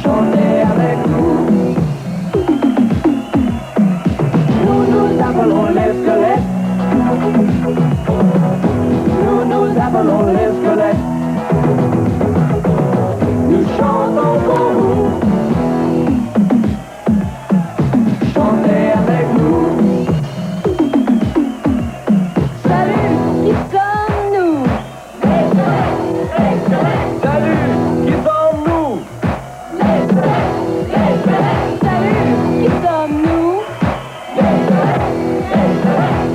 Chantez avec nous. Nous appelons les squelettes. Nous appelons les squelettes. Nous chantons pour vous. Chantez avec nous. Salut, qui sommes-nous? Les squelettes. Salut, qui sommes-nous? Les squelettes. Salut, qui sommes-nous? Les squelettes.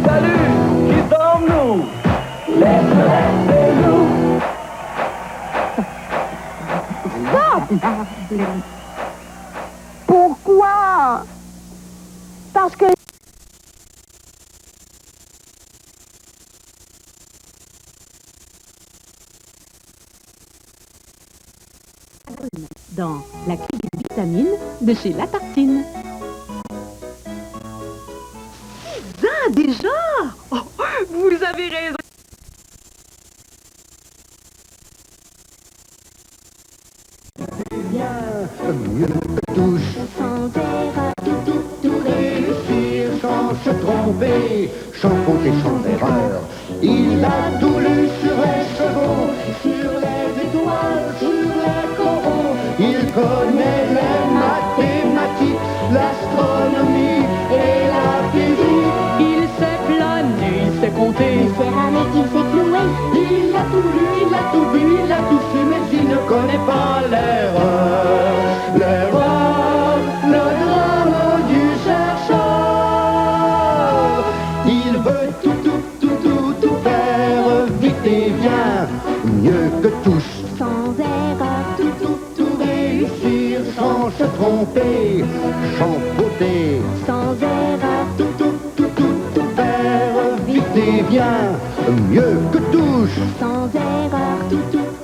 Salut, qui sommes-nous? Les squelettes, c'est nous. Pourquoi? Parce que... Dans la clé des vitamines de chez La Tartine. Ah, déjà? Oh, vous avez raison. Mieux que tous, Sans erreur, tout réussir sans se tromper, sans faute et sans erreur. Il a tout lu sur les chevaux, sur les étoiles, sur les coraux. Il connaît les mathématiques, l'astronomie et la physique. Il sait planer, il sait compter. Il sait ramer, il sait clouer. Il a tout lu, il a tout vu, il a tout su, mais il ne connaît pas l'erreur. L'erreur, le drame du chercheur. Il veut tout faire vite et bien, mieux que tous. Sans erreur, Tout réussir sans se tromper, sans fauter. sans erreur, Tout faire vite et bien, mieux que tous. sans erreur,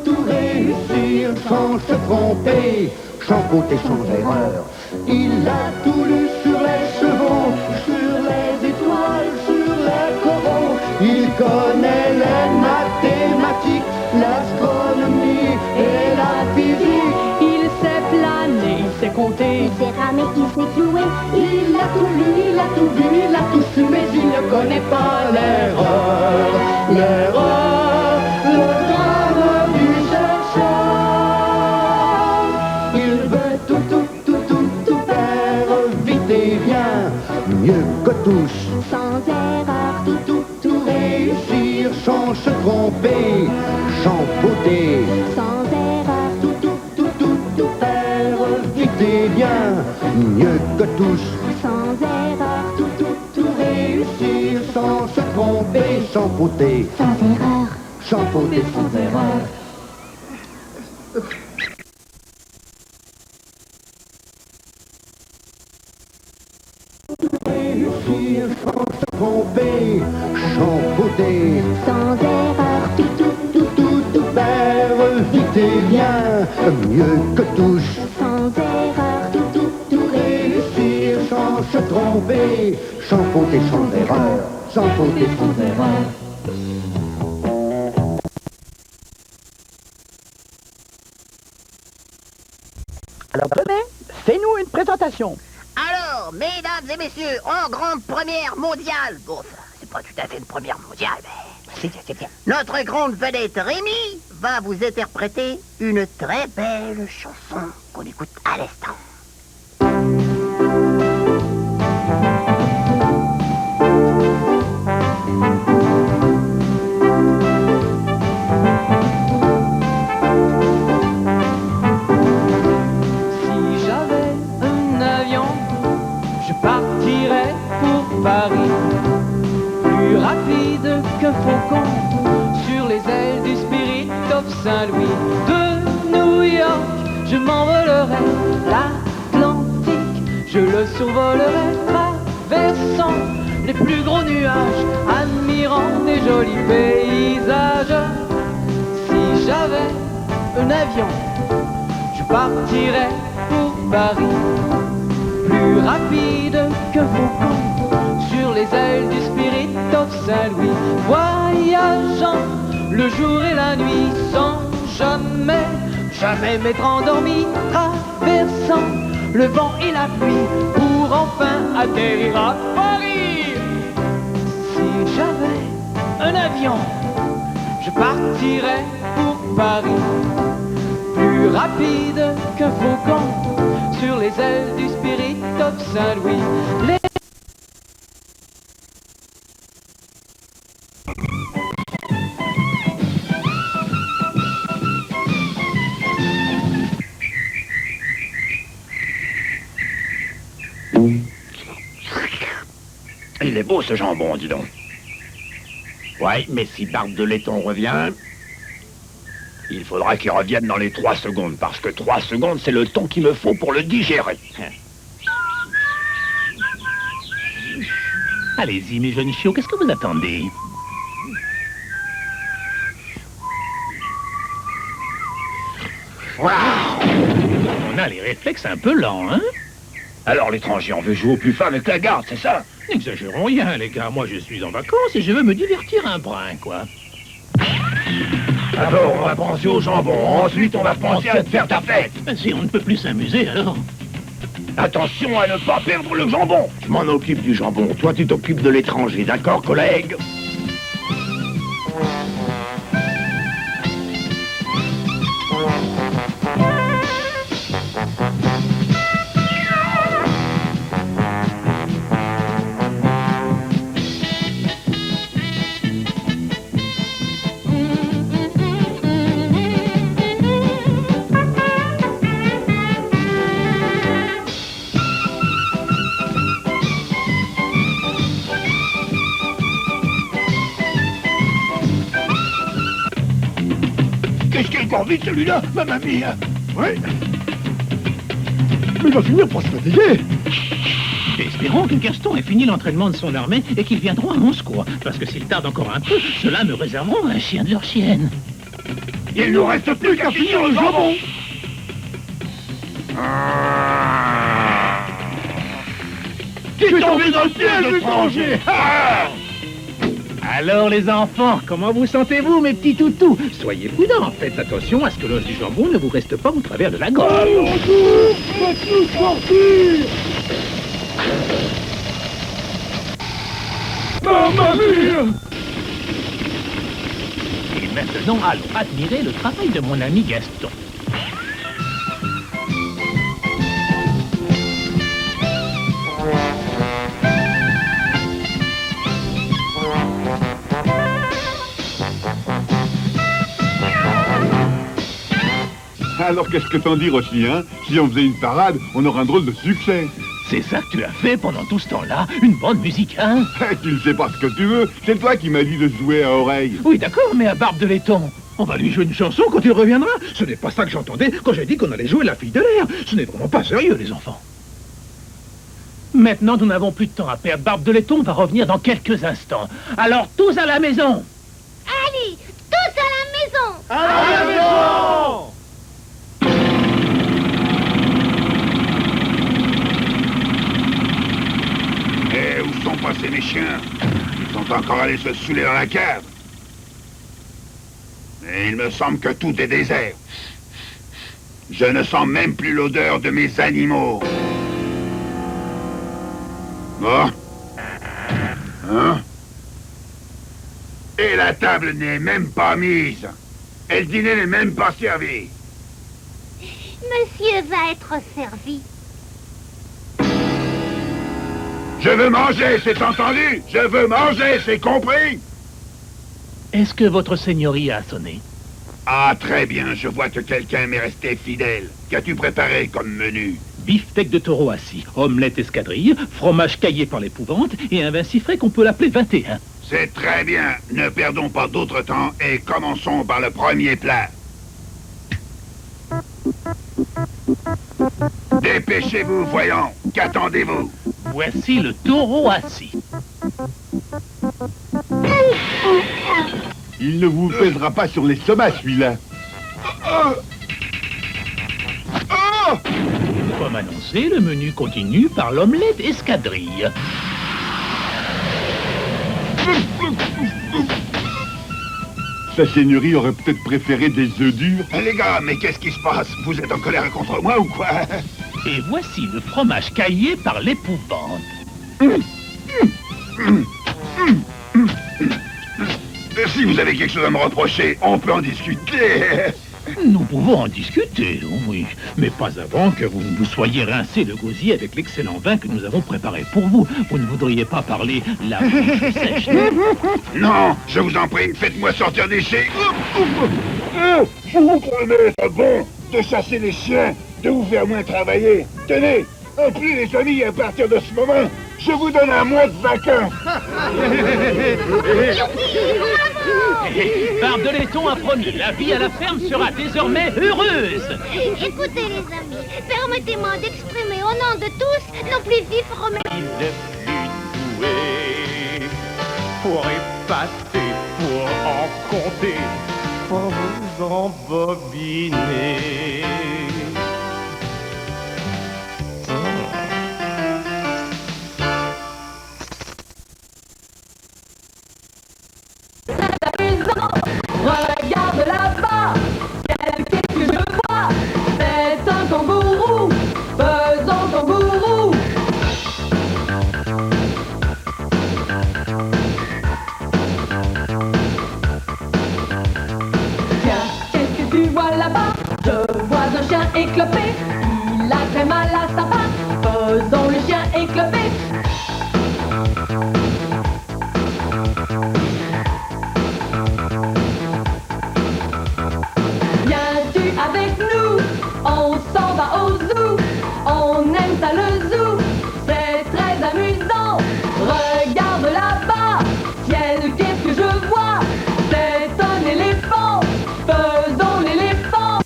Tout réussir sans se tromper, sans faute et sans erreur. Il a tout lu sur les chevaux, sur les étoiles, sur les coraux. Il connaît les mathématiques, l'astronomie et la physique. Il sait planer, il sait compter. il sait ramer, il sait clouer. Il a tout lu, il a tout vu, il a tout su, mais il ne connaît pas l'erreur. L'erreur, le drame du chercheur. Il veut tout faire vite et bien, mieux que tous. Sans erreur, Tout réussir sans se tromper, sans fauter. sans erreur, Tout faire vite et bien, mieux que tous. sans erreur, Tout réussir sans se tromper, sans fauter, sans erreur. sans faute et sans erreur. Réussir sans se tromper, sans fauter, Sans erreur, tout faire vite et bien, mieux que tous. sans erreur, Tout réussir sans se tromper, sans faute et sans erreur, sans faute et sans erreur. Alors venez, fais-nous une présentation. Alors, mesdames et messieurs, en grande première mondiale, bon, ça, c'est pas tout à fait une première mondiale, mais C'est bien. notre grande vedette Rémi va vous interpréter une très belle chanson qu'on écoute à l'instant. Si j'avais un avion, je partirais pour Paris. Plus rapide qu'un faucon sur les ailes du Spirit of Saint-Louis. De New York, je m'envolerais l'Atlantique. Je le survolerais traversant les plus gros nuages, admirant des jolis paysages. Si j'avais un avion, je partirais pour Paris. Plus rapide qu'un faucon sur les ailes du Spirit of Saint-Louis. Voyageant le jour et la nuit, sans jamais, jamais m'être endormi, traversant le vent et la pluie, pour enfin atterrir à Paris. Si j'avais un avion, je partirais pour Paris, plus rapide qu'un faucon, sur les ailes du Spirit of Saint-Louis. Il est beau ce jambon, dis donc. Ouais, mais si Barbe de Laiton revient, il faudra qu'il revienne dans les 3 secondes, parce que 3 secondes, c'est le temps qu'il me faut pour le digérer. Allez-y, mes jeunes chiots, qu'est-ce que vous attendez? On a les réflexes un peu lents, hein? Alors l'étranger, on veut jouer au plus fin avec la garde, c'est ça? N'exagérons rien, les gars. Moi, je suis en vacances et je veux me divertir un brin, quoi. D'abord, on va penser au jambon. Ensuite, on va penser à te faire ta fête. Si on ne peut plus s'amuser, alors... Attention à ne pas perdre le jambon. Je m'en occupe du jambon. Toi, tu t'occupes de l'étranger, d'accord, collègue? Qu'est-ce qu'il a encore vite celui-là, ma mamie? Ouais. Mais il va finir par se fatiguer. Espérons que Gaston ait fini l'entraînement de son armée et qu'ils viendront à mon secours. Parce que s'ils tardent encore un peu, ceux-là me réserveront un chien de leur chienne. Il nous reste plus qu'à finir le jambon. Qui est tombé dans le piège, l'étranger? Alors les enfants, comment vous sentez-vous, mes petits toutous? Soyez prudents, faites attention à ce que l'os du jambon ne vous reste pas au travers de la gorge. Allons-nous, faites-nous sortir. Ma vie. Et maintenant, allons admirer le travail de mon ami Gaston. Alors qu'est-ce que t'en dis, Rochely, hein? Si on faisait une parade, on aurait un drôle de succès. C'est ça que tu as fait pendant tout ce temps-là? Une bonne musique, hein? Tu ne sais pas ce que tu veux. C'est toi qui m'as dit de jouer à oreille. Oui, d'accord, mais à Barbe de Laiton. On va lui jouer une chanson quand il reviendra. Ce n'est pas ça que j'entendais quand j'ai dit qu'on allait jouer la fille de l'air. Ce n'est vraiment pas sérieux, les enfants. Maintenant, nous n'avons plus de temps à perdre. Barbe de Laiton va revenir dans quelques instants. Alors, tous à la maison! Allez, tous à la maison! À la maison. Où sont passés mes chiens? Ils sont encore allés se saouler dans la cave. Mais il me semble que tout est désert. Je ne sens même plus l'odeur de mes animaux. Bon. Hein? Et la table n'est même pas mise. Et le dîner n'est même pas servi. Monsieur va être servi. Je veux manger, c'est entendu? Je veux manger, c'est compris? Est-ce que votre seigneurie a sonné? Ah, très bien, je vois que quelqu'un m'est resté fidèle. Qu'as-tu préparé comme menu? Beefsteak de taureau assis, omelette escadrille, fromage caillé par l'épouvante et un vin si frais qu'on peut l'appeler 21. C'est très bien. Ne perdons pas d'autre temps et commençons par le premier plat. Dépêchez-vous, voyons. Qu'attendez-vous? Voici le taureau assis. Il ne vous pèsera pas sur l'estomac, celui-là. Comme annoncé, le menu continue par l'omelette escadrille. Sa seigneurie aurait peut-être préféré des œufs durs. Les gars, mais qu'est-ce qui se passe? Vous êtes en colère contre moi ou quoi? Et voici le fromage caillé par l'épouvante. Si vous avez quelque chose à me reprocher, on peut en discuter. Nous pouvons en discuter, oui, mais pas avant que vous ne vous soyez rincé le gosier avec l'excellent vin que nous avons préparé pour vous. Vous ne voudriez pas parler la bouche sèche, Non, je vous en prie, faites-moi sortir des chiens. Vous prenez ça bon de chasser les chiens, de vous faire moins travailler. Tenez, appelez les amis à partir de ce moment. Je vous donne un mois de vacances. Barbe de Laiton a promis, la vie à la ferme sera désormais heureuse. Écoutez les amis, permettez-moi d'exprimer au nom de tous nos plus vifs remerciements. Il est plus doué pour effacer, pour en compter, pour vous embobiner. Regarde là-bas, qu'est-ce que je vois? C'est un kangourou, faisant kangourou. Tiens, qu'est-ce que tu vois là-bas? Je vois un chien éclopé, il a très mal à sa patte, faisons le chien éclopé. Viens-tu avec nous? On s'en va au zoo. On aime ça le zoo. C'est très amusant. Regarde là-bas. Ciel, qu'est-ce que je vois? C'est un éléphant. Faisons l'éléphant.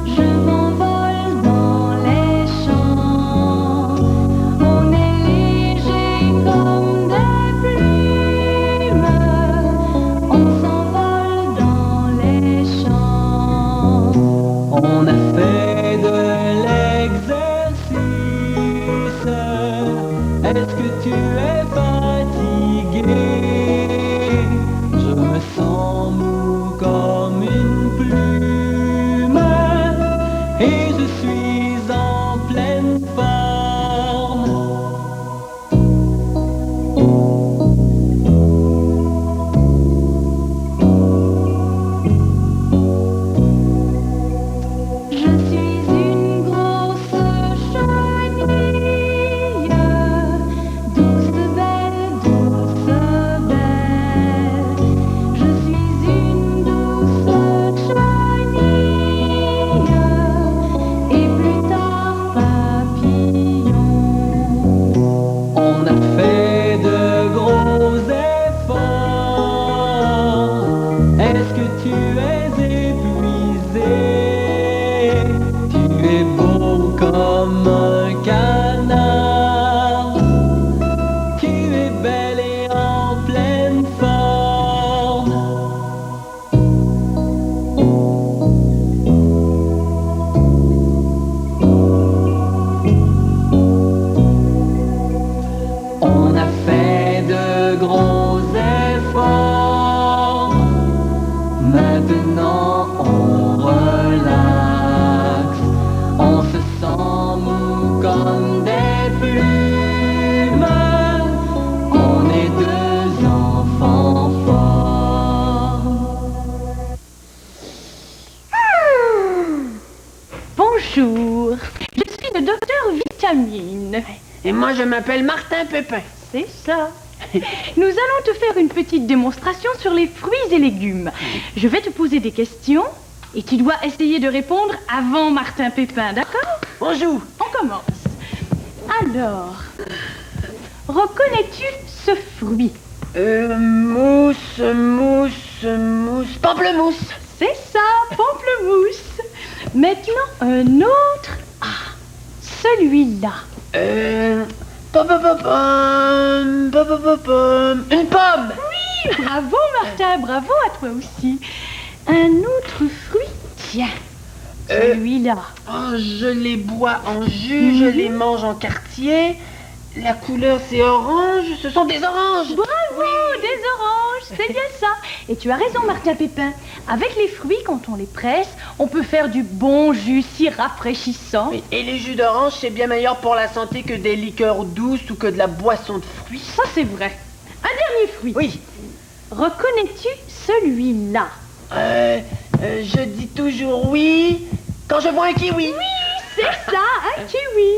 Je m'envole dans les champs. On est léger comme des plumes. On s'envole dans les champs. On a fait de l'exercice. Est-ce que tu es fatigué? Je me sens mou comme une plume et je suis en pleine forme. Je suis une grosse chenille, douce belle, douce belle. Je suis une douce chenille, et plus tard papillon. On a fait de gros efforts. Est-ce que tu es épuisé? Tu es beau comme un canard. Tu es belle et en pleine forme. On a fait de gros efforts. Maintenant on relaxe. On se sent mou comme des plumes. On est deux enfants forts. Bonjour, je suis le docteur Vitamine. Et moi, je m'appelle Martin Pépin. C'est ça. Nous allons te faire une petite démonstration sur les fruits et légumes. Je vais te poser des questions et tu dois essayer de répondre avant Martin Pépin, d'accord? Bonjour. On commence. Alors, reconnais-tu ce fruit? Mousse, pamplemousse. C'est ça, pamplemousse. Maintenant, un autre. Ah, celui-là. Une pomme. Oui, bravo Martin, bravo à toi aussi. Un autre fruit, tiens, celui-là. Oh, je les bois en jus, je les mange en quartier. La couleur c'est orange, ce sont des oranges. Bravo, des oranges, c'est bien ça. Et tu as raison, Martin Pépin. Avec les fruits, quand on les presse, on peut faire du bon jus si rafraîchissant. Et les jus d'orange, c'est bien meilleur pour la santé que des liqueurs douces ou que de la boisson de fruits. Ça, c'est vrai. Un dernier fruit. Oui. Reconnais-tu celui-là? Je dis toujours oui quand je vois un kiwi. Oui, c'est ça, un kiwi.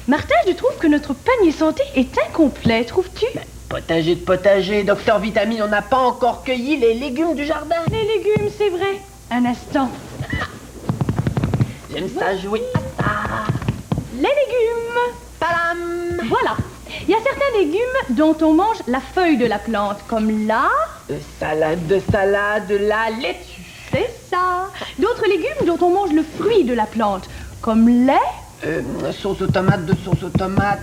Martin, je trouve que notre panier santé est incomplet, trouves-tu? Potager de potager, docteur Vitamine, on n'a pas encore cueilli les légumes du jardin. Les légumes, c'est vrai. Un instant. J'aime ça jouer. Les légumes. Padam. Voilà. Il y a certains légumes dont on mange la feuille de la plante, comme là. Salade de la laitue. C'est ça. D'autres légumes dont on mange le fruit de la plante, comme lait. Sauce aux tomates,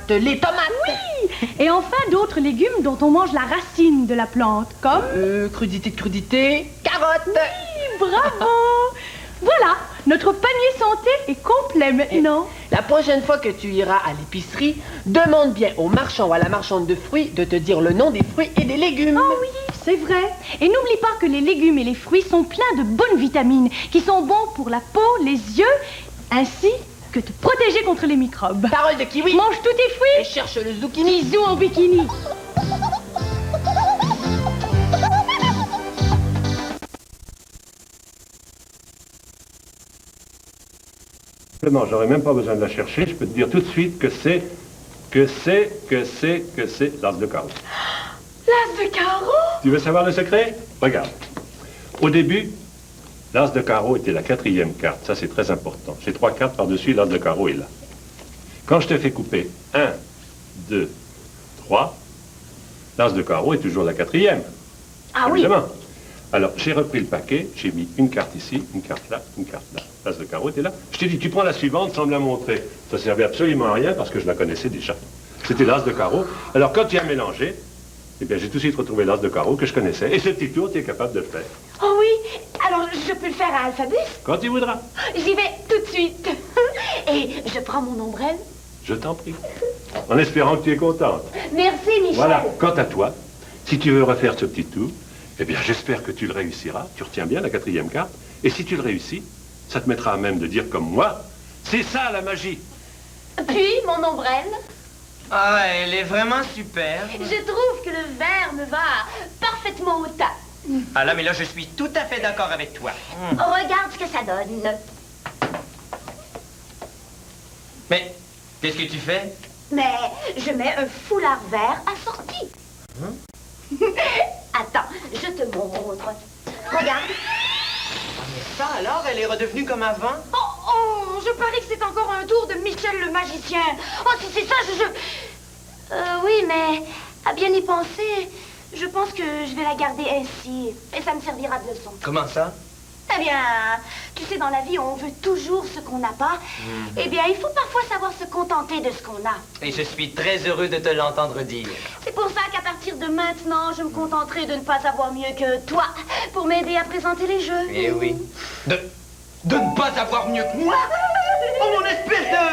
les tomates. Oui. Et enfin d'autres légumes dont on mange la racine de la plante, comme... crudité, carottes. Oui, bravo. Voilà, notre panier santé est complet maintenant. La prochaine fois que tu iras à l'épicerie, demande bien au marchand ou à la marchande de fruits de te dire le nom des fruits et des légumes. Oh oui, c'est vrai. Et n'oublie pas que les légumes et les fruits sont pleins de bonnes vitamines qui sont bons pour la peau, les yeux, ainsi que te protéger contre les microbes. Parole de kiwi. Mange tous tes fruits et cherche le zucchini. Bisous en bikini. J'aurais même pas besoin de la chercher, je peux te dire tout de suite que c'est l'as de carreau. L'as de carreau? Tu veux savoir le secret? Regarde. Au début, l'as de carreau était la 4e carte, ça c'est très important. J'ai 3 cartes par-dessus, l'as de carreau est là. Quand je te fais couper 1, 2, 3, l'as de carreau est toujours la 4e. Ah évidemment. Oui. Alors, j'ai repris le paquet, j'ai mis une carte ici, une carte là, une carte là. L'as de carreau était là. Je t'ai dit, tu prends la suivante sans me la montrer. Ça servait absolument à rien parce que je la connaissais déjà. C'était l'as de carreau. Alors, quand tu as mélangé, eh bien, j'ai tout de suite retrouvé l'as de carreau que je connaissais. Et ce petit tour, tu es capable de le faire. Oh oui, alors je peux le faire à alphabet? Quand tu voudras. J'y vais tout de suite. Et je prends mon ombrelle. Je t'en prie. En espérant que tu es contente. Merci, Michel. Voilà. Quant à toi, si tu veux refaire ce petit tour, eh bien, j'espère que tu le réussiras. Tu retiens bien la 4e carte. Et si tu le réussis, ça te mettra à même de dire comme moi, c'est ça la magie. Puis, mon ombrelle. Ah ouais, elle est vraiment super. Je trouve que le vert me va parfaitement au tas. Ah là, mais là, je suis tout à fait d'accord avec toi. Regarde ce que ça donne. Mais, qu'est-ce que tu fais? Mais je mets un foulard vert assorti. Attends, je te montre. Regarde. Mais ça, alors, elle est redevenue comme avant? Oh, je parie que c'est encore un tour de Michel le magicien. Oh, si c'est ça, oui, mais à bien y penser, je pense que je vais la garder ainsi. Et ça me servira de leçon. Comment ça? Eh bien, tu sais, dans la vie, on veut toujours ce qu'on n'a pas. Eh bien, il faut parfois savoir se contenter de ce qu'on a. Et je suis très heureux de te l'entendre dire. C'est pour ça qu'à partir de maintenant, je me contenterai de ne pas avoir mieux que toi pour m'aider à présenter les jeux. Eh oui. De ne pas avoir mieux que moi? Oh, mon espèce de...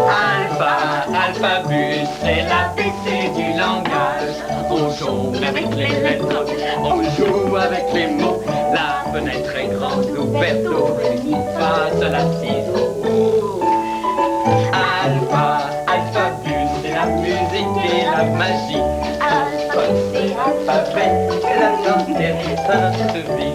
Alpha, alphabet, c'est l'ABC du langage. On joue avec les lettres, on joue avec les mots. La fenêtre est grande ouverte, face à la ciseau. Alpha, alphabet, c'est la musique et la magie. Alpha, c'est alphabet, c'est la santé, sainte vie.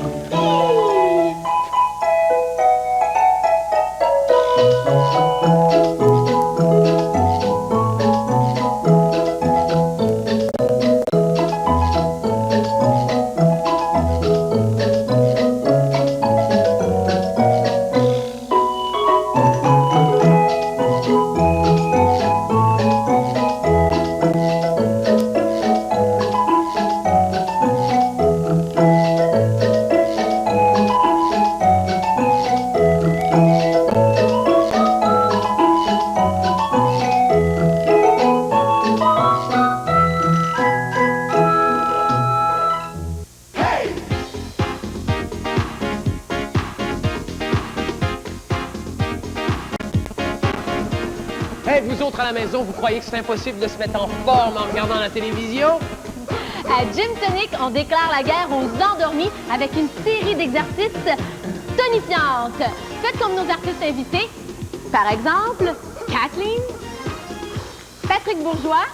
la maison, vous croyez que c'est impossible de se mettre en forme en regardant la télévision? À Gym Tonic, on déclare la guerre aux endormis avec une série d'exercices tonifiantes. Faites comme nos artistes invités. Par exemple, Kathleen, Patrick Bourgeois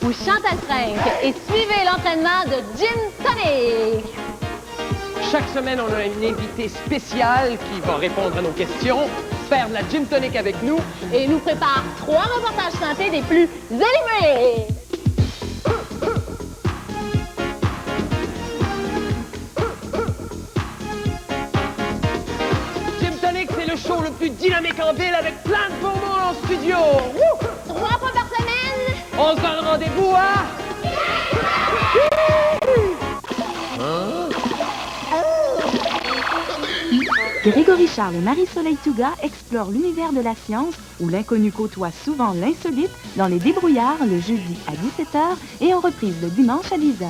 ou Chantal Frank. Et suivez l'entraînement de Gym Tonic. Chaque semaine, on a une invitée spéciale qui va répondre à nos questions, faire de la Gym Tonic avec nous. Et nous prépare 3 reportages santé des plus élimés. Gym Tonic, c'est le show le plus dynamique en ville avec plein de beaux monde en studio. Wouh! 3 fois par semaine. On se donne rendez-vous à... Grégory Charles et Marie-Soleil Touga explorent l'univers de la science où l'inconnu côtoie souvent l'insolite dans Les Débrouillards le jeudi à 17h et en reprise le dimanche à 10h.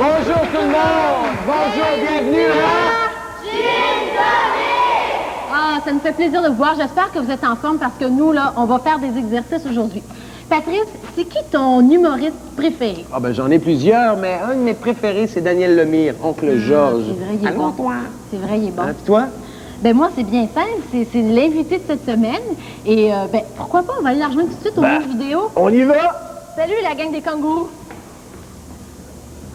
Bonjour tout le monde! Bonjour, bienvenue à... Ah, ça nous fait plaisir de vous voir. J'espère que vous êtes en forme parce que nous, là, on va faire des exercices aujourd'hui. Patrice, c'est qui ton humoriste préféré? Ah ben j'en ai plusieurs, mais un de mes préférés, c'est Daniel Lemire, oncle Georges. C'est vrai, il est bon. C'est vrai, il est bon. Hein, puis toi? Ben moi, c'est bien simple. C'est l'invité de cette semaine. Et ben, pourquoi pas, on va aller la rejoindre tout de suite au jeu vidéo. On y va? Salut, la gang des kangourous.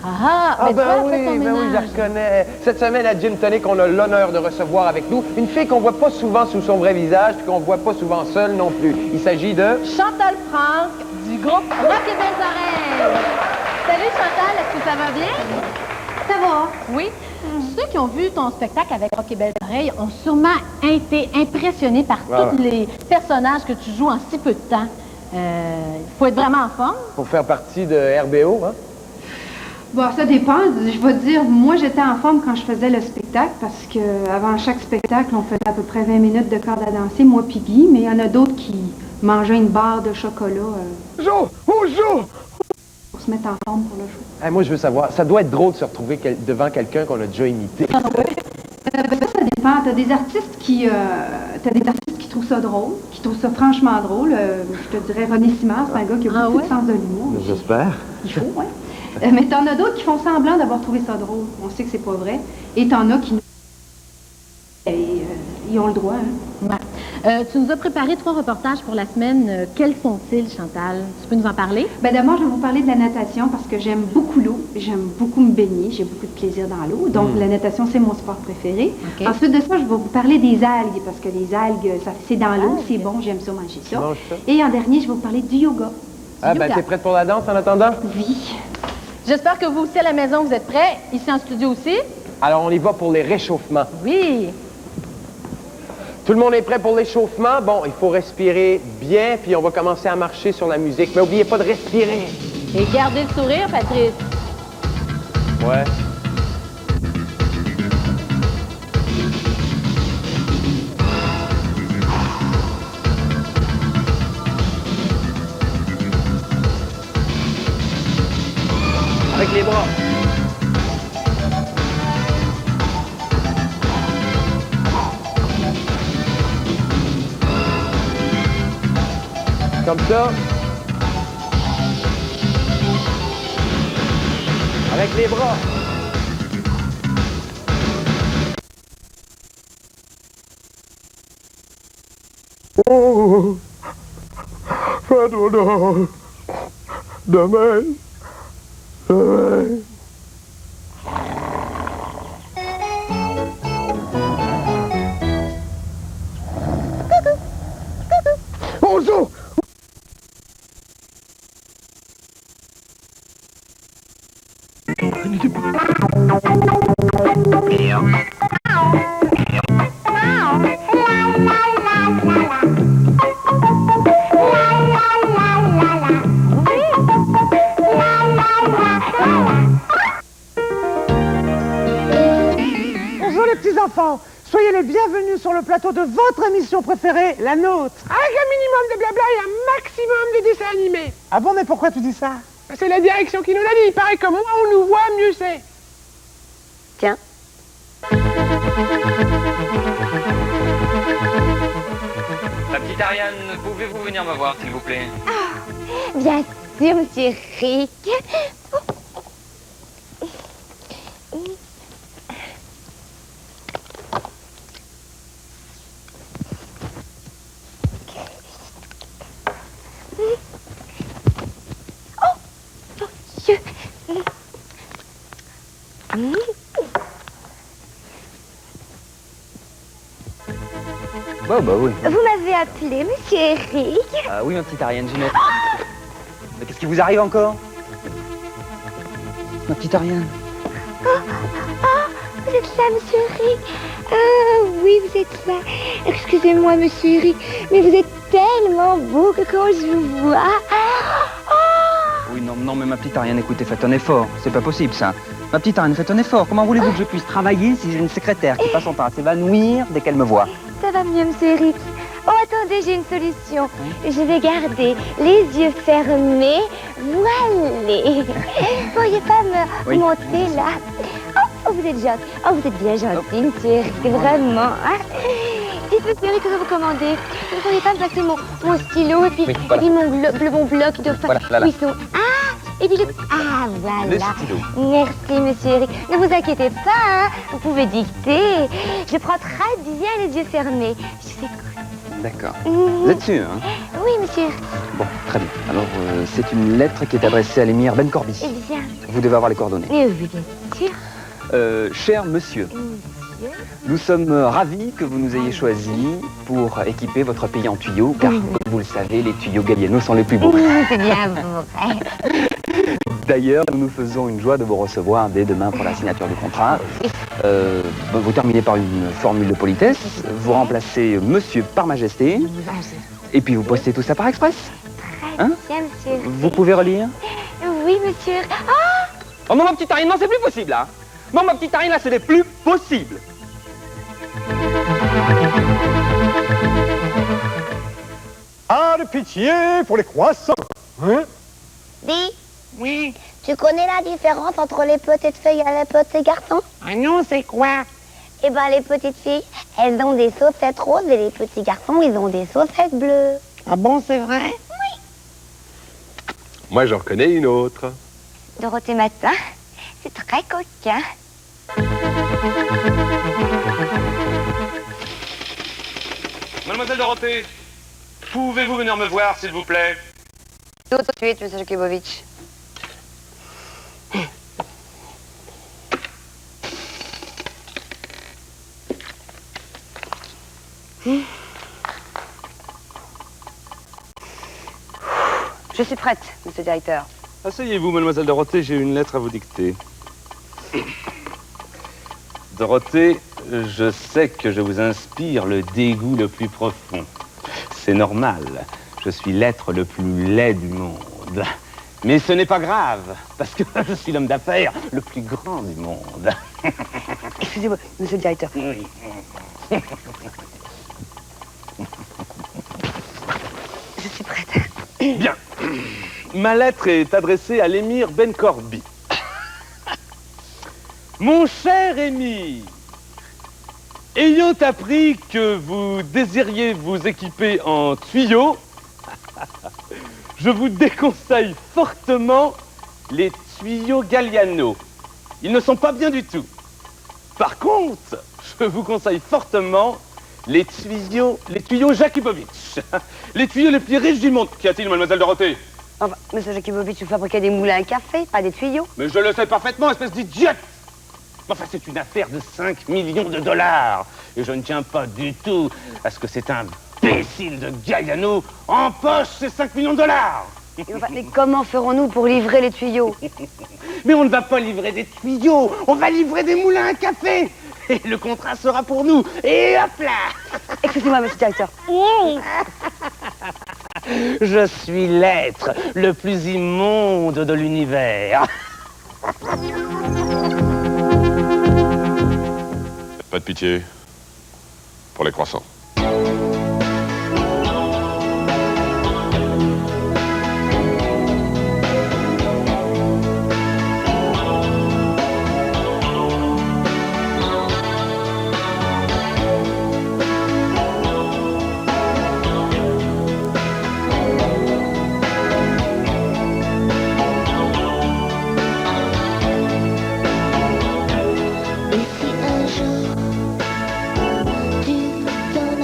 Ah, Ah ben, ben toi, oui, fais ton ben oui, je la ménage. reconnais. Cette semaine à Gym Tonic, on a l'honneur de recevoir avec nous une fille qu'on voit pas souvent sous son vrai visage, puis qu'on voit pas souvent seule non plus. Il s'agit de... Chantal Frank, du groupe Rock et Belles Oreilles. Salut Chantal, est-ce que ça va bien? Ça va. Oui. Ceux qui ont vu ton spectacle avec Rock et Belles Oreilles ont sûrement été impressionnés par tous les personnages que tu joues en si peu de temps. Il faut être vraiment en forme. Pour faire partie de RBO, hein? Bon, ça dépend. Je vais te dire, moi, j'étais en forme quand je faisais le spectacle parce que avant chaque spectacle, on faisait à peu près 20 minutes de corde à danser, moi puis Guy, mais il y en a d'autres qui mangeaient une barre de chocolat pour se mettre en forme pour le show. Moi, je veux savoir, ça doit être drôle de se retrouver devant quelqu'un qu'on a déjà imité. Ça dépend. T'as des artistes qui trouvent ça drôle, qui trouvent ça franchement drôle. Je te dirais René Simard, c'est un gars qui a beaucoup de sens de l'humour. J'espère. Il faut, oui. Mais t'en as d'autres qui font semblant d'avoir trouvé ça drôle. On sait que c'est pas vrai. Et t'en as qui... ils ont le droit, hein. Ouais. Tu nous as préparé 3 reportages pour la semaine. Quels sont-ils, Chantal? Tu peux nous en parler? Ben d'abord, je vais vous parler de la natation parce que j'aime beaucoup l'eau. J'aime beaucoup me baigner. J'ai beaucoup de plaisir dans l'eau. Donc, la natation, c'est mon sport préféré. Okay. Ensuite de ça, je vais vous parler des algues parce que les algues, c'est dans l'eau, c'est bon. J'aime ça manger ça. Et en dernier, je vais vous parler du yoga. Ben t'es prête pour la danse en attendant? Oui. J'espère que vous aussi à la maison, vous êtes prêts. Ici en studio aussi. Alors, on y va pour les réchauffements. Oui. Tout le monde est prêt pour l'échauffement? Bon, il faut respirer bien, puis on va commencer à marcher sur la musique. Mais n'oubliez pas de respirer. Et gardez le sourire, Patrice. Ouais. Avec les bras. Comme ça. Avec les bras. Oh. Pardon. Demain. Demain. Bonjour. Bonjour les petits enfants, soyez les bienvenus sur le plateau de votre émission préférée, la nôtre. Avec un minimum de blabla et un maximum de dessins animés. Ah bon, mais pourquoi tu dis ça? C'est la direction qui nous l'a dit. Il paraît que moins on nous voit, mieux c'est. Tiens. Ma petite Ariane, pouvez-vous venir me voir, s'il vous plaît? Bien sûr, monsieur Rick. Bah oui. Vous m'avez appelé, monsieur Eric? Ah oui, ma petite Ariane, j'ai Mais qu'est-ce qui vous arrive encore? Ma petite Ariane. Vous êtes là, monsieur Eric? Oui, vous êtes là. Excusez-moi, monsieur Eric, mais vous êtes tellement beau que quand je vous vois... Oui, non, mais ma petite Ariane, écoutez, faites un effort. C'est pas possible, ça. Ma petite Ariane, faites un effort. Comment voulez-vous que je puisse travailler si j'ai une secrétaire qui passe son temps à s'évanouir dès qu'elle me voit? Ça va mieux, monsieur Eric. Oh, attendez, j'ai une solution. Je vais garder les yeux fermés, voilés. Vous pourriez pas me monter là? Oh, vous êtes gentil. Oh, vous êtes bien gentil, monsieur Eric, vraiment. Hein? Dites, monsieur Eric, que je vous commander. Vous ne pourriez pas me passer mon stylo et puis, voilà. et puis mon bloc de... Voilà, là. Où ils sont? Ah, et puis le... Ah, voilà. Le stylo. Merci, monsieur Eric. Ne vous inquiétez pas, hein. Vous pouvez dicter. Je prends très bien les yeux fermés. Je fais quoi? D'accord. Vous êtes sûr, hein? Oui, monsieur. Bon, très bien. Alors, c'est une lettre qui est adressée à l'émir Ben Corby. Eh bien. Vous devez avoir les coordonnées. Oui, bien sûr. Cher monsieur, nous sommes ravis que vous nous ayez choisis pour équiper votre pays en tuyaux, car, comme vous le savez, les tuyaux Galliano sont les plus beaux. C'est bien vrai. D'ailleurs, nous nous faisons une joie de vous recevoir dès demain pour la signature du contrat. Vous terminez par une formule de politesse, vous remplacez monsieur par majesté, et puis vous postez tout ça par express. Bien, monsieur. Vous pouvez relire? Oui, monsieur. Ah! Oh non, ma petite Ariane, non, c'est plus possible, là. Non, ma petite Ariane, là, ce n'est plus possible. Ah, de pitié pour les croissants, hein? Dis, Oui. tu connais la différence entre les petites filles et les petits garçons? Ah non, c'est quoi? Eh ben, les petites filles, elles ont des chaussettes roses et les petits garçons, ils ont des chaussettes bleues. Ah bon, c'est vrai? Moi, j'en reconnais une autre. Dorothée Matin, c'est très coquin. Mademoiselle Dorothée, pouvez-vous venir me voir, s'il vous plaît? Tout de suite, monsieur Jakubowicz. Je suis prête, monsieur le directeur. Asseyez-vous, mademoiselle Dorothée, j'ai une lettre à vous dicter. Dorothée, je sais que je vous inspire le dégoût le plus profond. C'est normal, je suis l'être le plus laid du monde. Mais ce n'est pas grave, parce que je suis l'homme d'affaires le plus grand du monde. Excusez-moi, monsieur le directeur. Oui. Je suis prête. Bien. Ma lettre est adressée à l'émir Ben Corby. Mon cher émir, ayant appris que vous désiriez vous équiper en tuyaux, je vous déconseille fortement les tuyaux Galliano. Ils ne sont pas bien du tout. Par contre, je vous conseille fortement les tuyaux Jakubowicz. riches. Les tuyaux les plus riches du monde. Qu'y a-t-il, mademoiselle Dorothée? Enfin, monsieur Jakubowicz, vous fabriquez des moulins à café, pas des tuyaux. Mais je le sais parfaitement, espèce d'idiote. Enfin, c'est une affaire de 5 millions de dollars. Et je ne tiens pas du tout à ce que cet imbécile de Galliano empoche ces 5 millions de dollars. Enfin, mais comment ferons-nous pour livrer les tuyaux? Mais on ne va pas livrer des tuyaux, on va livrer des moulins à café. Et le contrat sera pour nous. Et hop là. Excusez-moi, monsieur le directeur. Je suis l'être le plus immonde de l'univers. Pas de pitié pour les croissants. Et si un jour tu t'en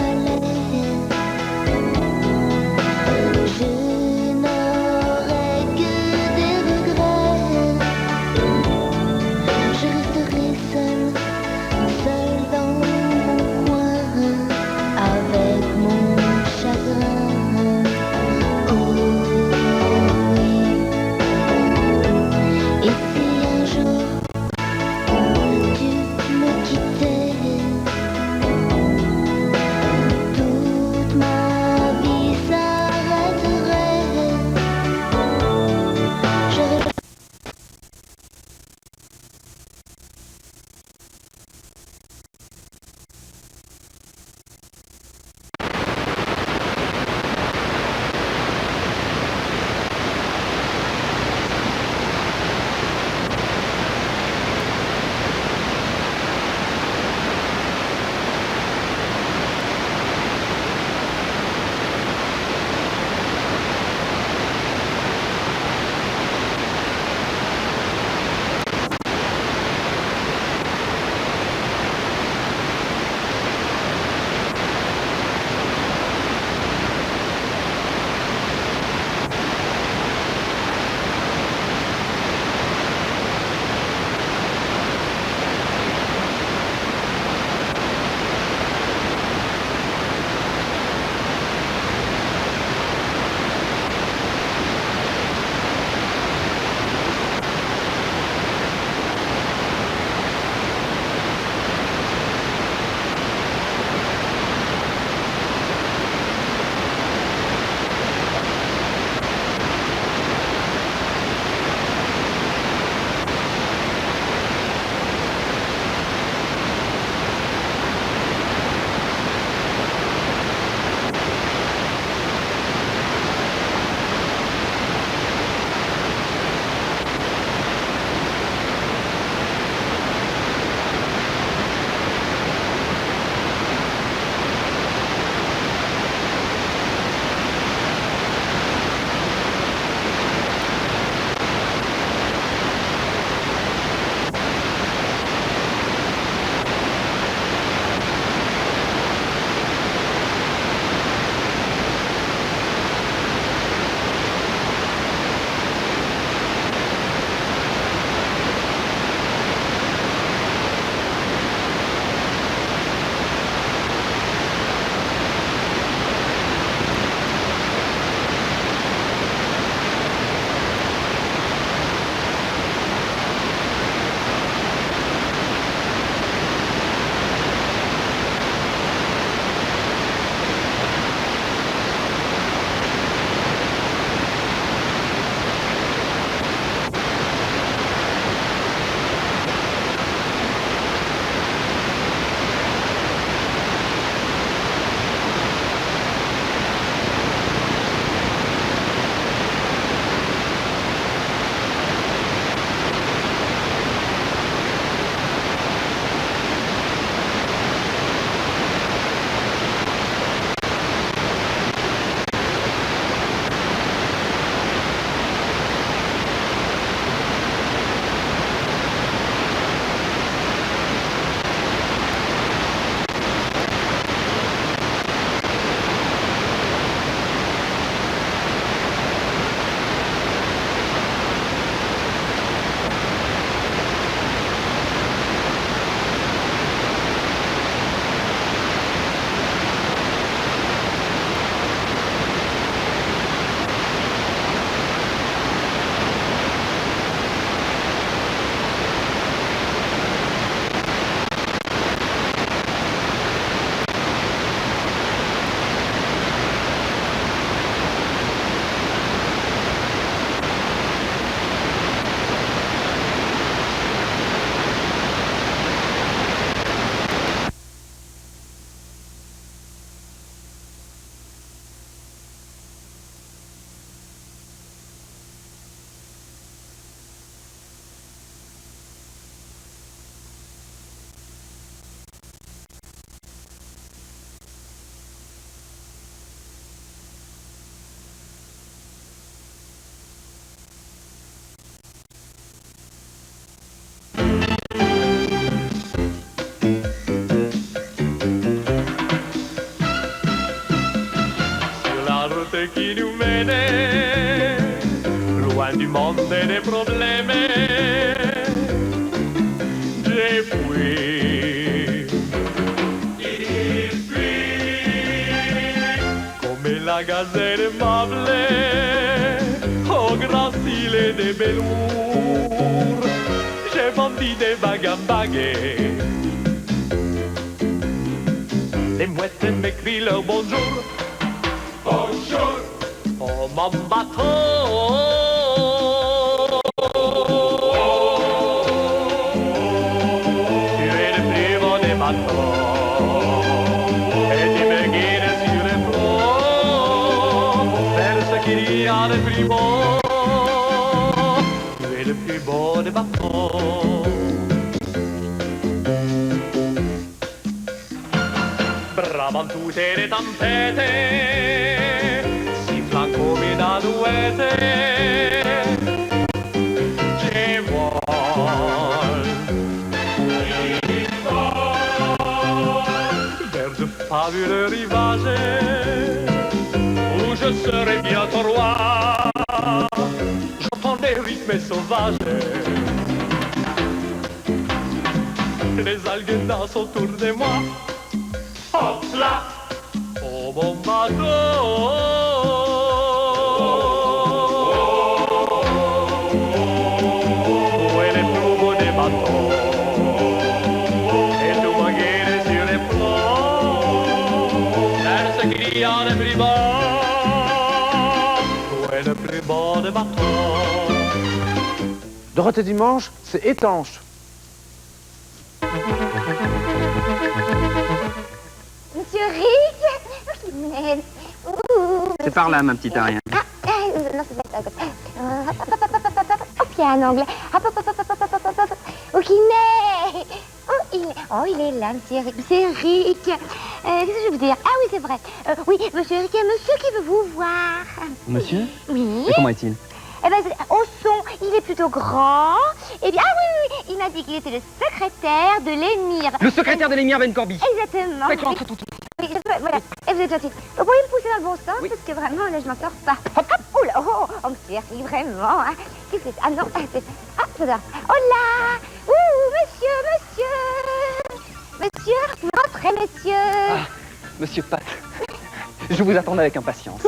qui nous menait loin du monde et des problèmes. Depuis, il fuit comme la gazelle aimable au grand filet des velours. J'ai vendu des bagues en bagues. Les mouettes m'écrient leur bonjour. Bonjour. Oh mon bateau. Tu es le plus beau des bateaux. Et tu me guides sur les flots vers ce qu'il y a de plus beau. Tu es le plus beau des bateaux. Bravant toutes les tempêtes, sifflant comme une alouette, je vole vers de fabuleux rivages où je serai bientôt roi. J'entends des rythmes sauvages. Les algues dansent autour de moi. Hop là, oh mon bateau. Où est le plus beau des bateaux? Et tout me guide sur les flots vers ce qu'il y a de plus beau. Où est le plus beau des bateaux? Dorothée Dimanche, c'est étanche. Monsieur Rick. C'est par là, ma petite Ariane. Non, c'est pas ça. Au piano anglais. Hop, hop, hop, hop, hop, hop, hop, hop. Au kiné. Il est là, monsieur Rick. Monsieur Rick. Qu'est-ce que je veux vous dire? Ah oui, c'est vrai. Oui, monsieur Rick, il y a un monsieur qui veut vous voir. Monsieur? Oui. Et comment est-il? Eh ben, au son, il est plutôt grand. Eh bien, ah oui, il m'a dit qu'il était le secrétaire de l'émir. Le secrétaire de l'émir Ben Corby. Exactement. Faites-le entrer tout de suite. Oui, voilà. Et vous êtes gentil. Vous pourriez me pousser dans le bon sens, parce que vraiment, là, je m'en sors pas. Hop, hop, oh là, oh, monsieur Harry, vraiment. Hein. Qu'est-ce que c'est? Ah non, c'est... Ah, c'est ça. Oh là! Monsieur. Monsieur, rentrez, monsieur. Ah, monsieur Pat, je vous attendais avec impatience.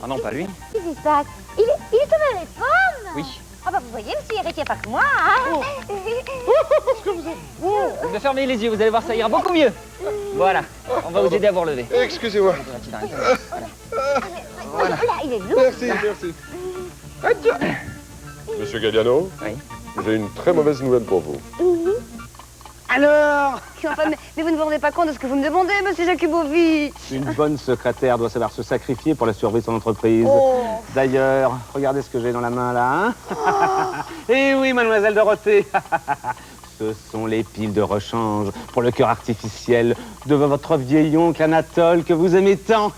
Ah non, pas lui. Qu'est-ce qui se passe? Il est tombé dans les pommes? Oui. Ah bah vous voyez, monsieur Eric, il n'y a pas que moi, hein. Vous devez fermer les yeux, vous allez voir, ça ira beaucoup mieux. Voilà, on va vous aider à vous relever. Excusez-moi. Voilà. Il est lourd. Merci. Monsieur Galliano, oui. J'ai une très mauvaise nouvelle pour vous. Alors enfin, mais vous ne vous rendez pas compte de ce que vous me demandez, monsieur Jakubowicz. Une bonne secrétaire doit savoir se sacrifier pour la survie de son entreprise. Oh. D'ailleurs, regardez ce que j'ai dans la main là. Hein. Eh oui, mademoiselle Dorothée. Ce sont les piles de rechange pour le cœur artificiel de votre vieil oncle Anatole que vous aimez tant.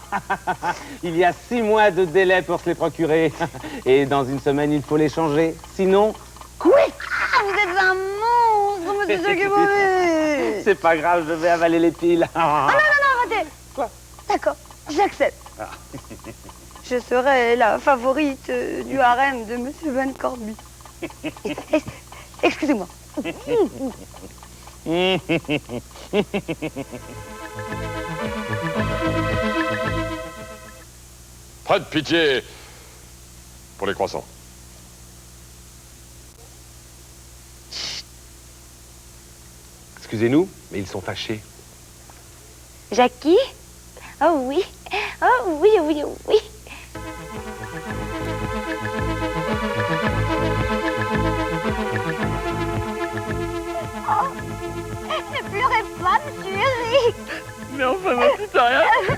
Il y a 6 mois de délai pour se les procurer. Et dans une semaine, il faut les changer. Sinon, quick! Ah, vous êtes un monstre, monsieur Jakubowicz. C'est pas grave, je vais avaler les piles. Ah non, arrêtez. Quoi? D'accord, j'accepte. Ah. Je serai la favorite du harem de monsieur Ben Corby. Excusez-moi. Pas de pitié pour les croissants. Excusez-nous, mais ils sont fâchés. Jackie? Oh oui. Oh oui, oui, oui. Oh, ne pleurez pas, monsieur Eric. Mais enfin, ma petite Ariane, tu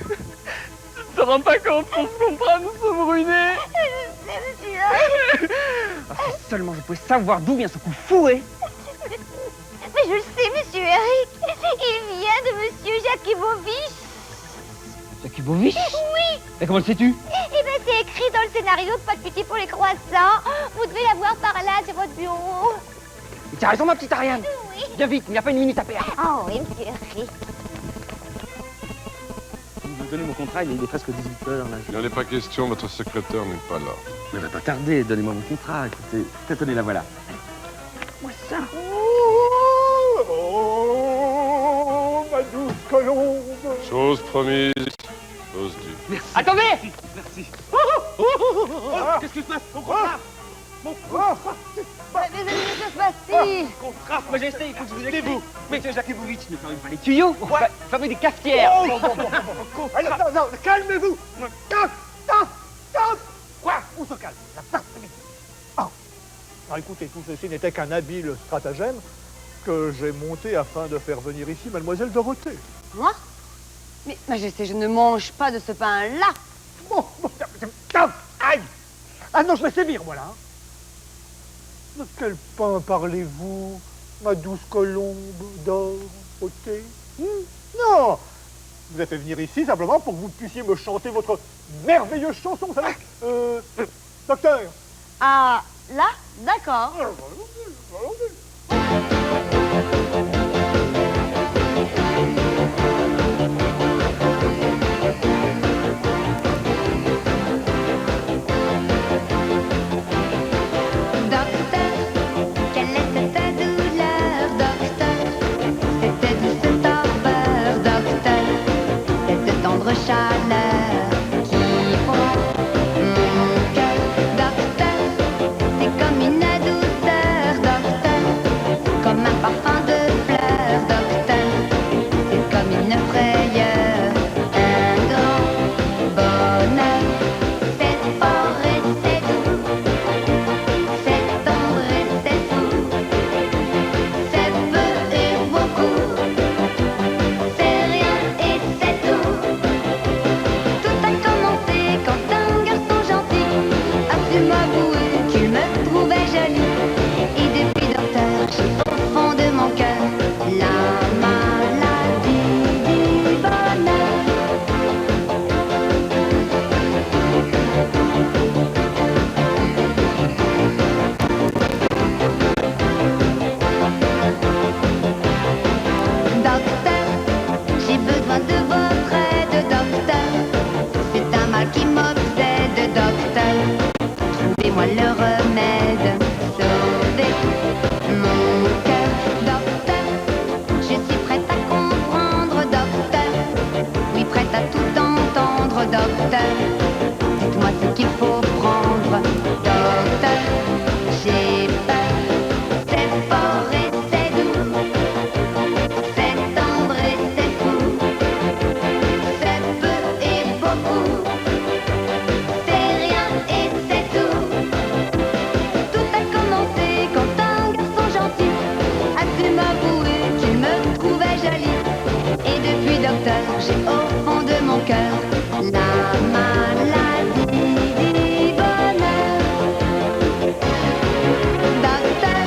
ne te rends pas compte qu'on se comprend, nous sommes ruinés. Je sais, monsieur Eric. Si seulement je pouvais savoir d'où vient ce coup fourré. Mais je le sais, monsieur Eric. Il vient de monsieur Jakubowicz. Jakubowicz? Oui. Et comment le sais-tu? Eh ben, c'est écrit dans le scénario de Pas de pitié pour les croissants. Vous devez l'avoir par là, sur votre bureau. Tu as raison, ma petite Ariane. Oui. Viens vite, il n'y a pas une minute à perdre. Oh oui, monsieur Eric. donnez mon contrat, il est presque 18 heures là. Il n'en est pas question, votre secrétaire n'est pas là. Mais va pas tarder, donnez-moi mon contrat, écoutez. Tenez, la voilà. Moi ça. Oh, ma douce colombe. Chose promise, chose due. Merci. Attendez! Merci. Qu'est-ce qui se passe? Mon contrat! Mon contrat! Mais que se passe-t-il? Contrat, Majesté, il faut que je vous explique. Monsieur Jakubowicz ne ferme pas les tuyaux, fermez des cafetières. Allez, non, calmez-vous. Stop. Quoi? On se calme. Ah, écoutez, tout ceci n'était qu'un habile stratagème que j'ai monté afin de faire venir ici Mademoiselle Dorothée. Moi? Mais, Majesté, je ne mange pas de ce pain-là. Bon, stop. Aïe. Ah non, je vais sévir, moi, là. De quel pain parlez-vous, ma douce colombe Dorothée? Non. Vous êtes fait venir ici simplement pour que vous puissiez me chanter votre merveilleuse chanson, vous savez. Docteur. Ah, là? D'accord. Chaleur qui prend mon cœur, docteur, c'est comme une douceur, docteur, comme un parfum de fleurs, docteur, c'est comme une frayeur, un grand bonheur, c'est fort et c'est doux, c'est tendre et c'est fou, c'est peu et beaucoup, c'est rien et c'est tout. Qu'il me trouvait jolie. Et depuis, docteur, j'ai au fond de mon cœur la maladie du bonheur. Docteur, j'ai besoin de votre aide, docteur. C'est un mal qui m'obsède, docteur. Trouvez-moi le remède, sauvez mon cœur, docteur. Je suis prête à comprendre, docteur. Oui, prête à tout entendre, docteur. Dites-moi ce qu'il faut prendre, docteur. J'ai peur, c'est fort et c'est doux, c'est tendre et c'est fou, c'est peu et beaucoup. J'ai au fond de mon cœur la maladie du bonheur. Docteur,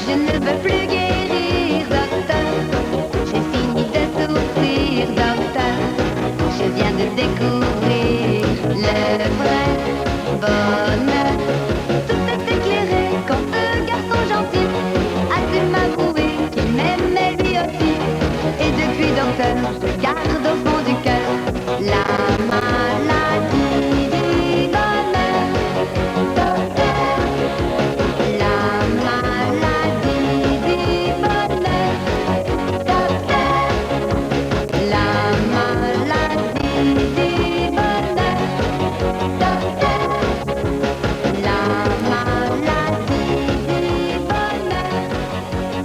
je ne veux plus guérir, docteur. J'ai fini de souffrir, docteur. Je viens de découvrir le vrai bonheur. Tout est éclairé quand ce garçon gentil a su m'avouer qu'il m'aimait lui aussi. Et depuis, docteur, je garde au fond du cœur la maladie du bonheur. Docteur, la maladie du bonheur. Docteur, la maladie du bonheur. Docteur, la maladie du bonheur.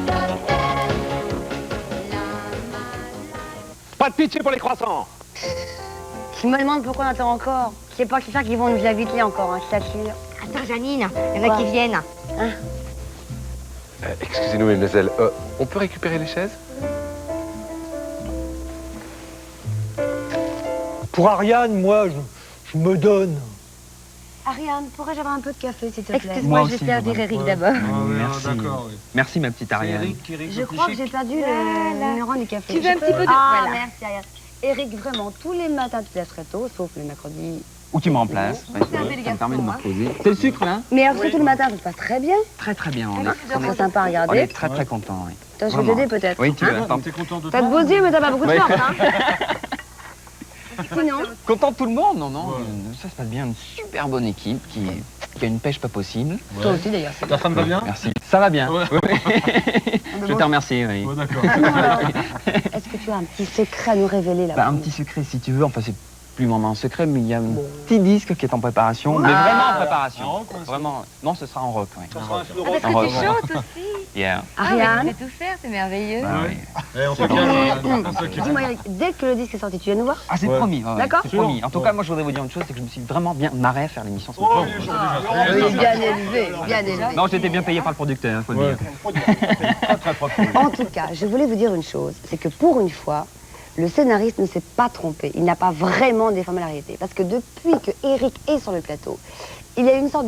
Docteur. Pas de pitié pour les croissants. Je me demande pourquoi on attend encore. C'est pas que c'est ça qu'ils vont nous inviter encore, hein, je t'assure. Attends, Janine, il y en a qui viennent. Hein? Excusez-nous, mesdemoiselles, on peut récupérer les chaises? Pour Ariane, moi, je me donne. Ariane, pourrais-je avoir un peu de café, s'il te plaît? Moi Excuse-moi, je vais servir Eric d'abord. Merci. Merci, ma petite Ariane. Je crois que j'ai perdu le numéro du café. Tu veux un petit peu de... Ah, Voilà. merci, Ariane. Eric, vraiment, tous les matins, tu te lèves très tôt, sauf le mercredi. Ou tu me remplaces. Ouais, ça me permet de me reposer. C'est le sucre, là? Mais alors, surtout le matin, ça se passe très bien. Très, très bien. C'est très sympa à On regarder. est très, très contents, oui. Attends, je vais t'aider peut-être. Oui, tu veux. T'as de beaux yeux, mais t'as pas beaucoup de force, hein. Sinon Content de tout le monde? Non, non, ça se passe bien. Une super bonne équipe qui a une pêche pas possible. Toi aussi d'ailleurs. Ta femme va bien? Merci. Ça va bien. Ouais. Oui. Je te remercie, oui. Ouais, d'accord. Est-ce que tu as un petit secret à nous révéler là? Bah, un petit secret si tu veux, enfin c'est plus vraiment un secret, mais il y a un petit disque qui est en préparation, mais vraiment en préparation. Vraiment, non, ce sera en rock, oui. Ça sera un fleur En rock. rock. Parce que tu chantes aussi. Yeah. Ariane. Tu sais tout faire, c'est merveilleux. Bah, oui. On se calme. Dis-moi Eric, dès que le disque est sorti, tu viens nous voir? Ah, c'est promis. Ouais, D'accord. c'est promis. En tout cas, moi, je voudrais vous dire une chose, c'est que je me suis vraiment bien marré à faire l'émission ce Oh, matin. Oui, bien élevé, bien élevé. Non, j'étais bien payé par le producteur, faut le dire. En tout cas, je voulais vous dire une chose, c'est que pour une fois, le scénariste ne s'est pas trompé. Il n'a pas vraiment déformé la réalité. Parce que depuis que Eric est sur le plateau, il y a une sorte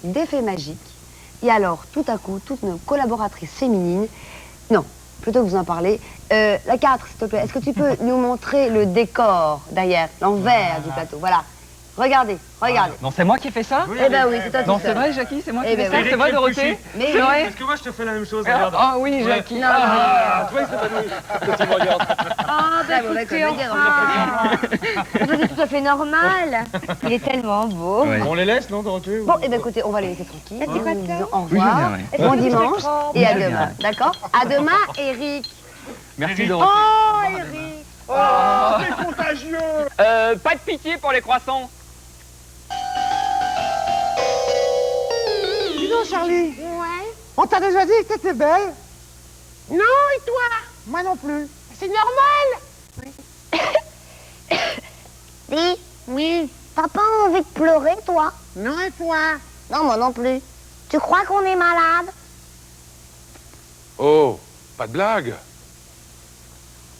d'effet magique. Et alors, tout à coup, toutes nos collaboratrices féminines... Non, plutôt que vous en parler. La 4, s'il te plaît, est-ce que tu peux nous montrer le décor derrière, l'envers du plateau? Voilà. Regardez, regardez. Non, c'est moi qui ai fait ça? Eh ben oui, c'est toi tout Non, seul. c'est vrai, Jackie, c'est moi qui Eh ai fait ben ça? oui. C'est vrai, Dorothée? Mais C'est vrai? Parce que moi, je te fais la même chose, Ah, regarde. ah oui, Jackie. Non, Ah, toi, il s'épanouit. Quand tu me regardes. Ah, bah écoutez, c'est tout à fait normal. Il est tellement beau. Ouais. On les laisse, non, Dorothée? Bon, eh ben écoutez, on va les laisser tranquilles. Ah, c'est quoi Nous vous ça? disons au Oui, je revoir. viens, oui. Bon dimanche et à je viens. demain. D'accord? À demain, Eric. Merci, Dorothée. Oh, Eric. Oh, c'est contagieux. Pas de pitié pour les croissants. Dis donc, Charlie, Ouais. on t'a déjà dit que t'étais belle? Non, et toi? Moi non plus. C'est normal. Dis, Oui. t'as pas envie de pleurer, toi? Non, et toi? Non, moi non plus. Tu crois qu'on est malade? Oh, pas de blague.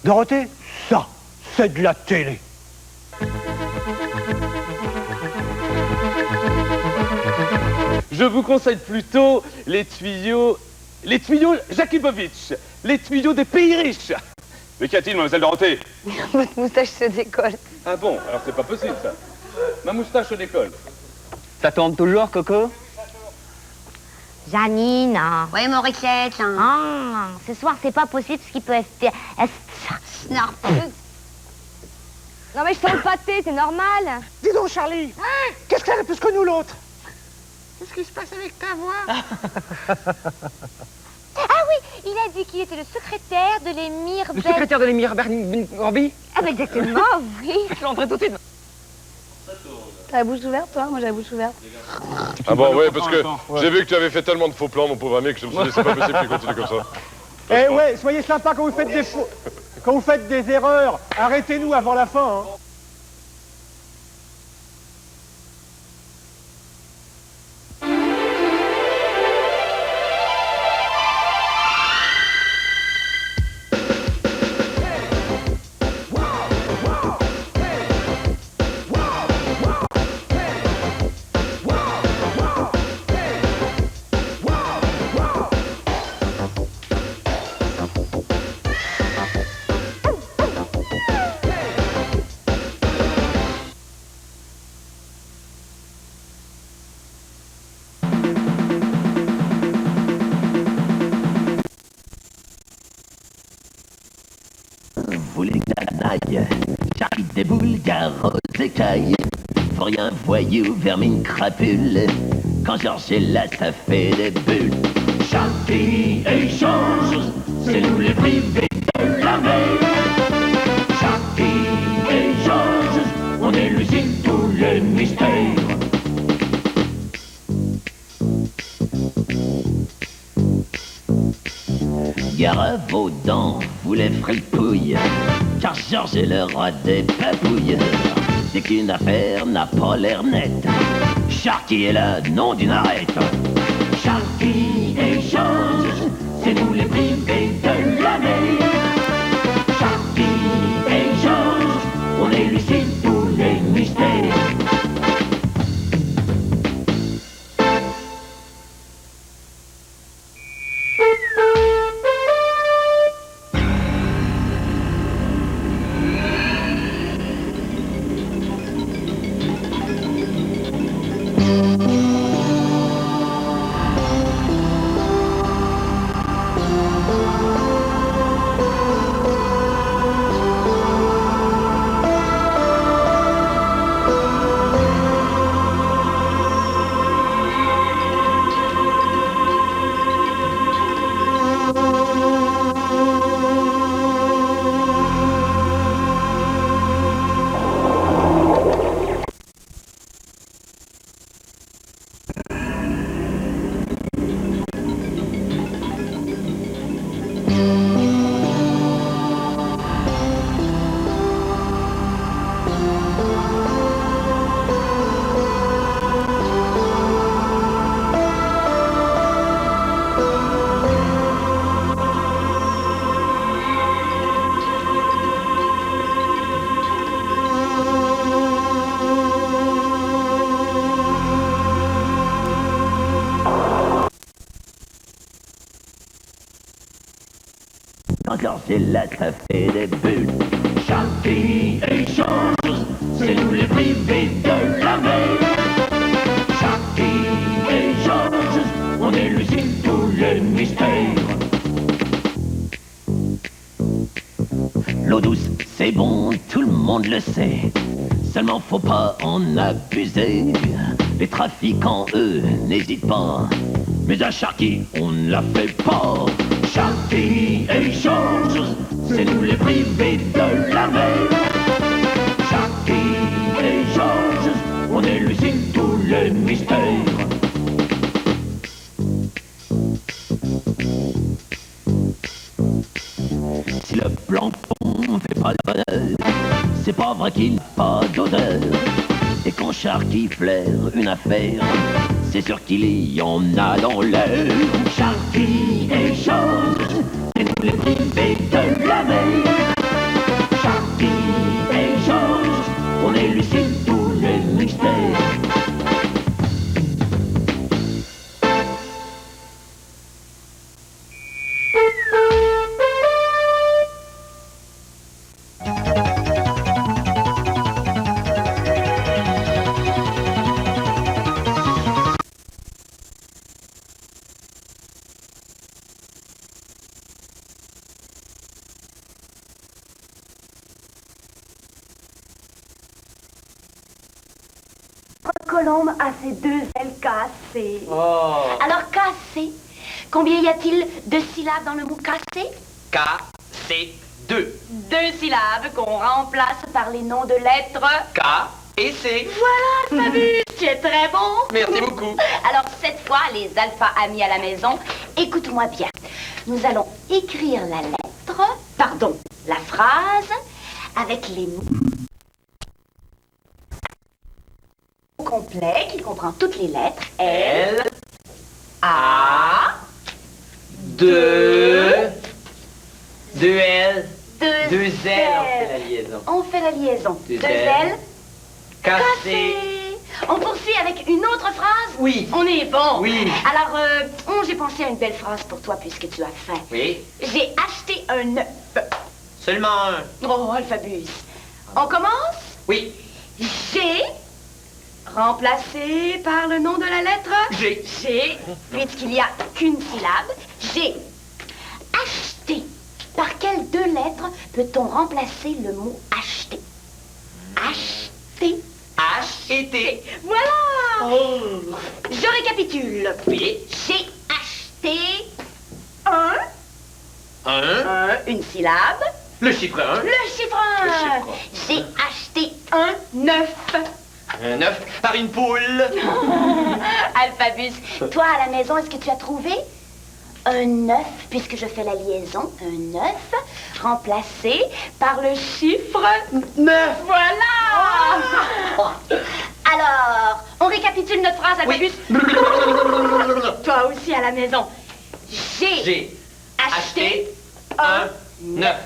Dorothée, ça, c'est de la télé. Je vous conseille plutôt les tuyaux Jakubowicz, les tuyaux des pays riches. Mais qu'y a-t-il, mademoiselle Dorothée? Votre moustache se décolle. Ah bon, alors c'est pas possible, ça. Ma moustache se décolle. Ça tourne toujours, Coco? Janine. Oui, Mauricette. Ah, ce soir, c'est pas possible ce qui peut être... Non. Non, mais je sens le pâté, c'est normal. Dis donc, Charlie, qu'est-ce qu'elle a plus que nous l'autre? Qu'est-ce qui se passe avec ta voix? Ah oui, il a dit qu'il était le secrétaire de l'émir Le secrétaire de l'émir Orbi? Ah, mais exactement, oui. Je vais entrer tout de suite. T'as la bouche ouverte, toi? Moi, j'ai la bouche ouverte. Ah bon, ouais, parce que j'ai vu que tu avais fait tellement de faux plans, mon pauvre ami, que je me suis dit, c'est pas possible qu'il continue comme ça. Eh ouais, soyez sympa quand vous faites des quand vous faites des erreurs. Arrêtez-nous avant la fin. Hein. Vous les canailles, Charlie déboule, carotte écaille, pour rien voyou, vermine crapule, quand Georges est là, ça fait des bulles. Charlie échange, c'est nous les privés de la mer. Charlie échange, on élucide tous les mystères. Gare à vos dents, vous les fripouilles, car Georges est le roi des papouilles. C'est qu'une affaire n'a pas l'air nette, Sharky est le nom d'une arête. Sharky échange, c'est nous les privés de la mer. Sharky échange, on élucide tous les mystères. quand ces lettres fait des bulles. Charlie et Georges, c'est nous les privés de la mer. Charlie et Georges, on élucide tous les mystères. L'eau douce, c'est bon, tout le monde le sait. Seulement faut pas en abuser. Les trafiquants, eux, n'hésitent pas. Mais à Sharky, on ne la fait pas. Sharky et Georges, c'est nous les privés de la mer. Sharky et Georges, on élucide tous les mystères. Si le plancton fait pas de bonheur, c'est pas vrai qu'il n'a pas d'odeur. Et quand Sharky flaire une affaire, c'est sûr qu'il y en a dans l'air. Sharky et Georges, c'est nous les privés de la mer. Sharky et Georges, on élucide tous les mystères. Colombe a ses deux ailes cassées. Oh. Alors cassé, combien y a-t-il de syllabes dans le mot cassé? K-C-2. Deux syllabes qu'on remplace par les noms de lettres K et C. Voilà, Fabius, tu es très bon. Merci beaucoup. Alors cette fois, les alpha amis à la maison, écoute-moi bien. Nous allons écrire la la phrase avec les mots complet qui comprend toutes les lettres. L, A, 2, 2 L, 2 L, on fait la liaison. Deux L, cassé. On poursuit avec une autre phrase? Oui. On est bon. Oui. Alors, j'ai pensé à une belle phrase pour toi puisque tu as faim. Oui. J'ai acheté un œuf. Seulement un. Oh, Alphabus. On commence? Oui. J'ai remplacé par le nom de la lettre? G. G, puisqu'il n'y a qu'une syllabe. J'ai acheté. Par quelles deux lettres peut-on remplacer le mot acheter? Acheter. H et T. Voilà. Je récapitule. Oui. J'ai acheté une syllabe. Le chiffre 1. Le chiffre 1. J'ai acheté un œuf. Un œuf par une poule. Alphabus, toi à la maison, est-ce que tu as trouvé un œuf, puisque je fais la liaison, un œuf remplacé par le chiffre 9. Voilà. Alors, on récapitule notre phrase, Alphabus. Toi aussi à la maison. J'ai acheté un œuf.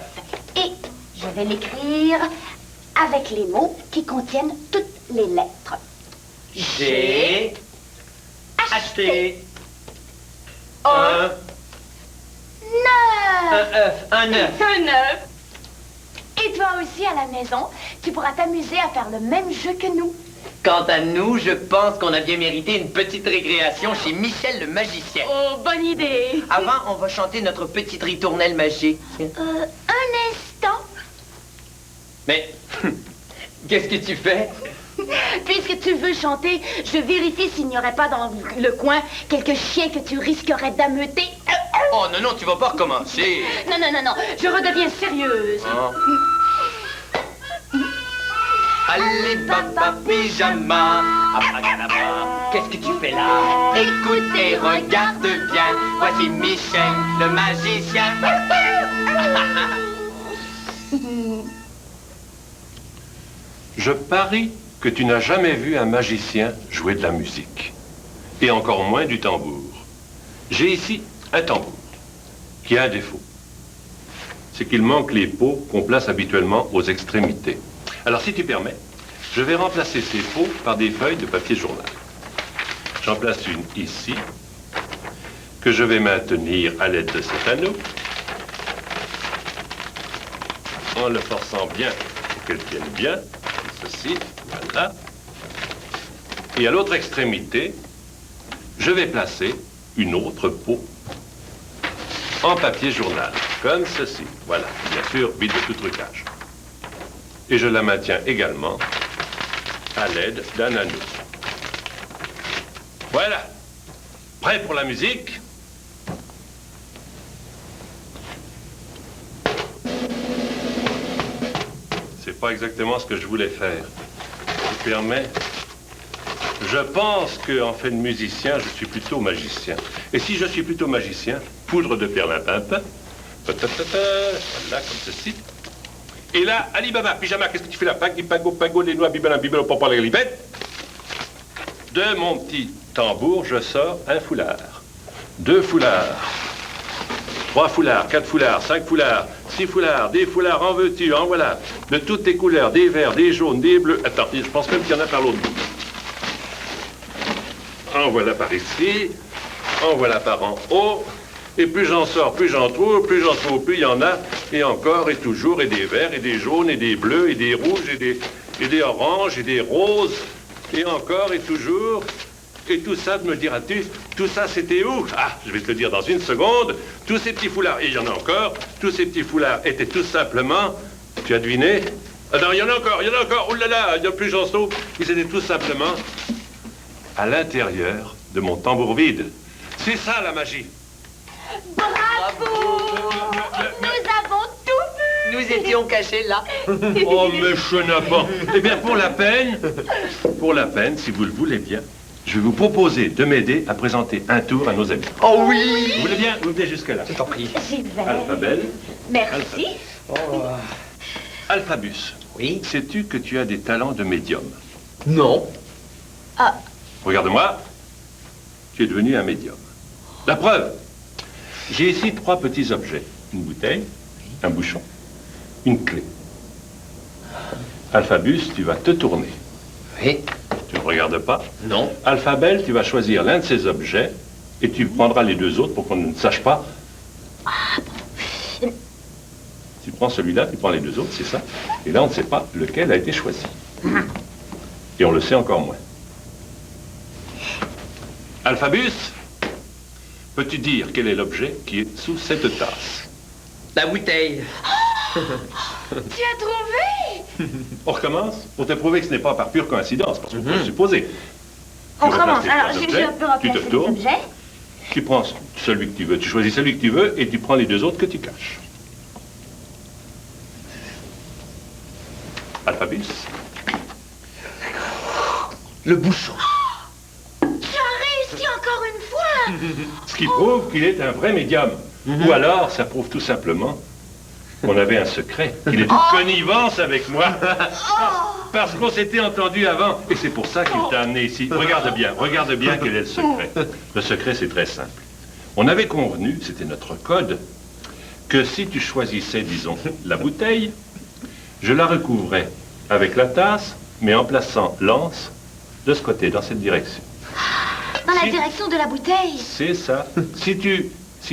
Et je vais l'écrire avec les mots qui contiennent toutes les lettres. J'ai acheté un œuf. Un œuf. Un œuf. Et toi aussi à la maison, tu pourras t'amuser à faire le même jeu que nous. Quant à nous, je pense qu'on a bien mérité une petite récréation chez Michel le magicien. Oh, bonne idée. Avant, on va chanter notre petite ritournelle magique. Un instant. Mais, qu'est-ce que tu fais? Puisque tu veux chanter, je vérifie s'il n'y aurait pas dans le coin quelques chiens que tu risquerais d'ameuter. Oh non, non, tu vas pas recommencer. Non, non, non, non, je redeviens sérieuse. Alibaba pyjama, abracadabra. Qu'est-ce que tu fais là? Écoute et regarde bien. Voici Michel le magicien. Je parie que tu n'as jamais vu un magicien jouer de la musique. Et encore moins du tambour. J'ai ici un tambour qui a un défaut. C'est qu'il manque les peaux qu'on place habituellement aux extrémités. Alors si tu permets, je vais remplacer ces peaux par des feuilles de papier journal. J'en place une ici, que je vais maintenir à l'aide de cet anneau. en le forçant bien pour qu'elle tienne bien, comme ceci, voilà. Et à l'autre extrémité, je vais placer une autre peau en papier journal, comme ceci, voilà, bien sûr, vide de tout trucage. Et je la maintiens également à l'aide d'un anneau. Voilà. Prêt pour la musique? C'est pas exactement ce que je voulais faire. Je me permets. Je pense qu'en fait de musicien, je suis plutôt magicien. Et si je suis plutôt magicien, poudre de perlimpinpin, voilà, comme ceci. Et là, Alibaba, pyjama, qu'est-ce que tu fais là? Pagui, pago, pago, les noix, bibelin, bibelin, papa, les libettes. De mon petit tambour, je sors un foulard. 2 foulards. 3 foulards, 4 foulards, 5 foulards, 6 foulards, des foulards en veux-tu, en voilà. De toutes les couleurs, des verts, des jaunes, des bleus. Attends, je pense même qu'il y en a par l'autre bout. En voilà par ici. En voilà par en haut. Et plus j'en sors, plus j'en trouve, plus il y en a, et encore, et toujours, et des verts, et des jaunes, et des bleus, et des rouges, et des oranges, et des roses, et encore, et toujours. Et tout ça, me diras-tu, tout ça, c'était où? Ah, je vais te le dire dans une seconde. Tous ces petits foulards, et il y en a encore, tous ces petits foulards étaient tout simplement, tu as deviné? Ah non, il y en a encore, oh là là, il y a plus j'en sauve. Ils étaient tout simplement à l'intérieur de mon tambour vide. C'est ça, la magie. Bravo! Nous avons tout vu! Nous étions cachés là. Oh, mais chenapan. Eh bien, pour la peine, si vous le voulez bien, je vais vous proposer de m'aider à présenter un tour à nos amis. Oh oui! Vous voulez bien? Vous venez jusque là. Je t'en prie. J'y vais. Alphabel. Merci. Alphabus. Oui? Sais-tu que tu as des talents de médium? Non. Ah. Regarde-moi. Tu es devenu un médium. La preuve. J'ai ici 3 petits objets. Une bouteille, un bouchon, une clé. Alphabus, tu vas te tourner. Oui. Tu ne regardes pas? Non. Alphabel, tu vas choisir l'un de ces objets et tu prendras les 2 autres pour qu'on ne sache pas. Tu prends celui-là, tu prends les 2 autres, c'est ça. Et là, on ne sait pas lequel a été choisi. Et on le sait encore moins. Alphabus, peux-tu dire quel est l'objet qui est sous cette tasse? La bouteille. Tu as trouvé? On recommence pour te prouver que ce n'est pas par pure coïncidence, parce qu'on peut le supposer. On Tu commence. replaces tes Alors, 3 je objets, peux replacer tu te les retournes, objets. tu prends celui que tu veux, tu choisis celui que tu veux et tu prends les 2 autres que tu caches. Alphabus. Le bouchon. Tu as réussi encore une fois. Ce qui prouve qu'il est un vrai médium. Ou alors, ça prouve tout simplement qu'on avait un secret, qu'il est en connivence avec moi. Parce qu'on s'était entendu avant. Et c'est pour ça qu'il t'a amené ici. Regarde bien quel est le secret. Le secret, c'est très simple. On avait convenu, c'était notre code, que si tu choisissais, disons, la bouteille, je la recouvrais avec la tasse, mais en plaçant l'anse de ce côté, dans cette direction. Dans la direction de la bouteille. C'est ça. Si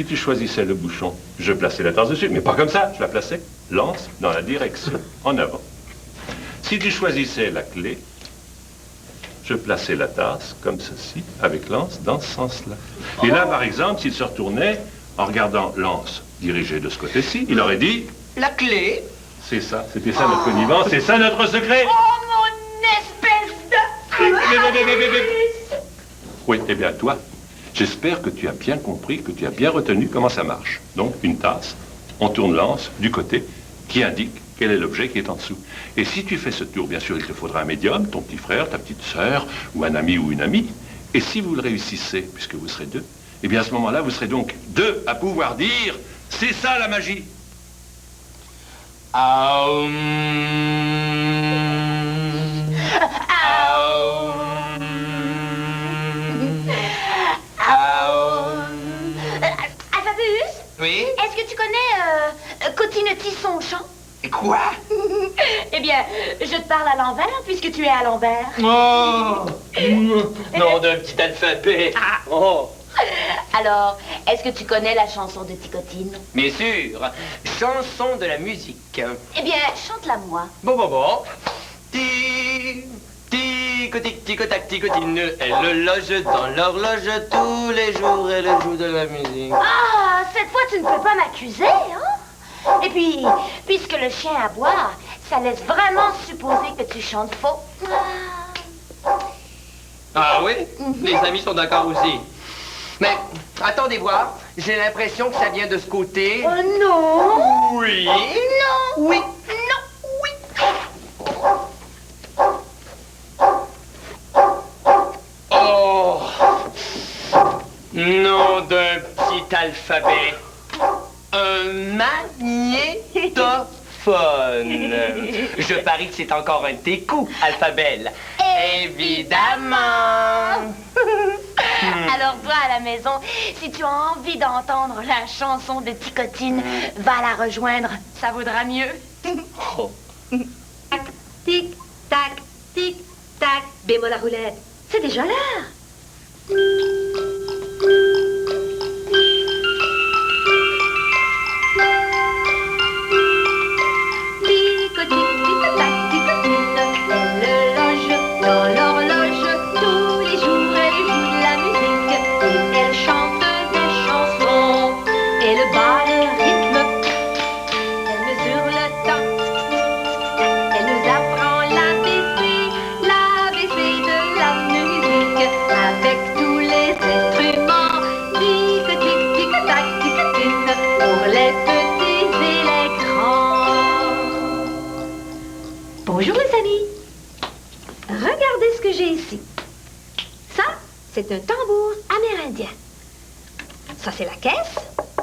tu choisissais le bouchon, je plaçais la tasse dessus, mais pas comme ça, je la plaçais l'anse dans la direction, en avant. Si tu choisissais la clé, je plaçais la tasse comme ceci, avec l'anse dans ce sens-là. Et là, par exemple, s'il se retournait, en regardant l'anse dirigée de ce côté-ci, il aurait dit... La clé. C'est ça, c'était ça notre connivence, c'est ça notre secret. Oh, mon espèce de... Oui, eh bien, toi, j'espère que tu as bien compris, que tu as bien retenu comment ça marche. Donc, une tasse, on tourne l'anse du côté qui indique quel est l'objet qui est en dessous. Et si tu fais ce tour, bien sûr, il te faudra un médium, ton petit frère, ta petite sœur, ou un ami ou une amie. Et si vous le réussissez, puisque vous serez 2, eh bien, à ce moment-là, vous serez donc 2 à pouvoir dire « C'est ça, la magie !» Alphabus? Oui? Est-ce que tu connais Cotinetti son chant? Quoi? Eh bien, je te parle à l'envers puisque tu es à l'envers. Oh! Non, d'un petit alphabet. Oh! Alors, est-ce que tu connais la chanson de Ticotine? Bien sûr, chanson de la musique. Eh bien, chante-la moi. Bon. Ticotac, ticotine, elle loge dans l'horloge tous les jours, elle joue de la musique. Ah, cette fois, tu ne peux pas m'accuser, hein? Et puis, puisque le chien aboie, ça laisse vraiment supposer que tu chantes faux. Ah oui? Les amis sont d'accord aussi. Mais, attendez voir, j'ai l'impression que ça vient de ce côté. Oh non! Oui. Non! Oui. Non! Oui! Oh! Nom d'un petit alphabet. Un magnétophone. Je parie que c'est encore un de tes coups, Alphabelle. Évidemment! Alors toi, à la maison, si tu as envie d'entendre la chanson de Ticotine, va la rejoindre. Ça vaudra mieux. Oh. Tic, tac, tic, tac. Bémol la roulette. C'est déjà l'heure. Bonjour les amis. Regardez ce que j'ai ici. Ça, c'est un tambour amérindien. Ça, c'est la caisse.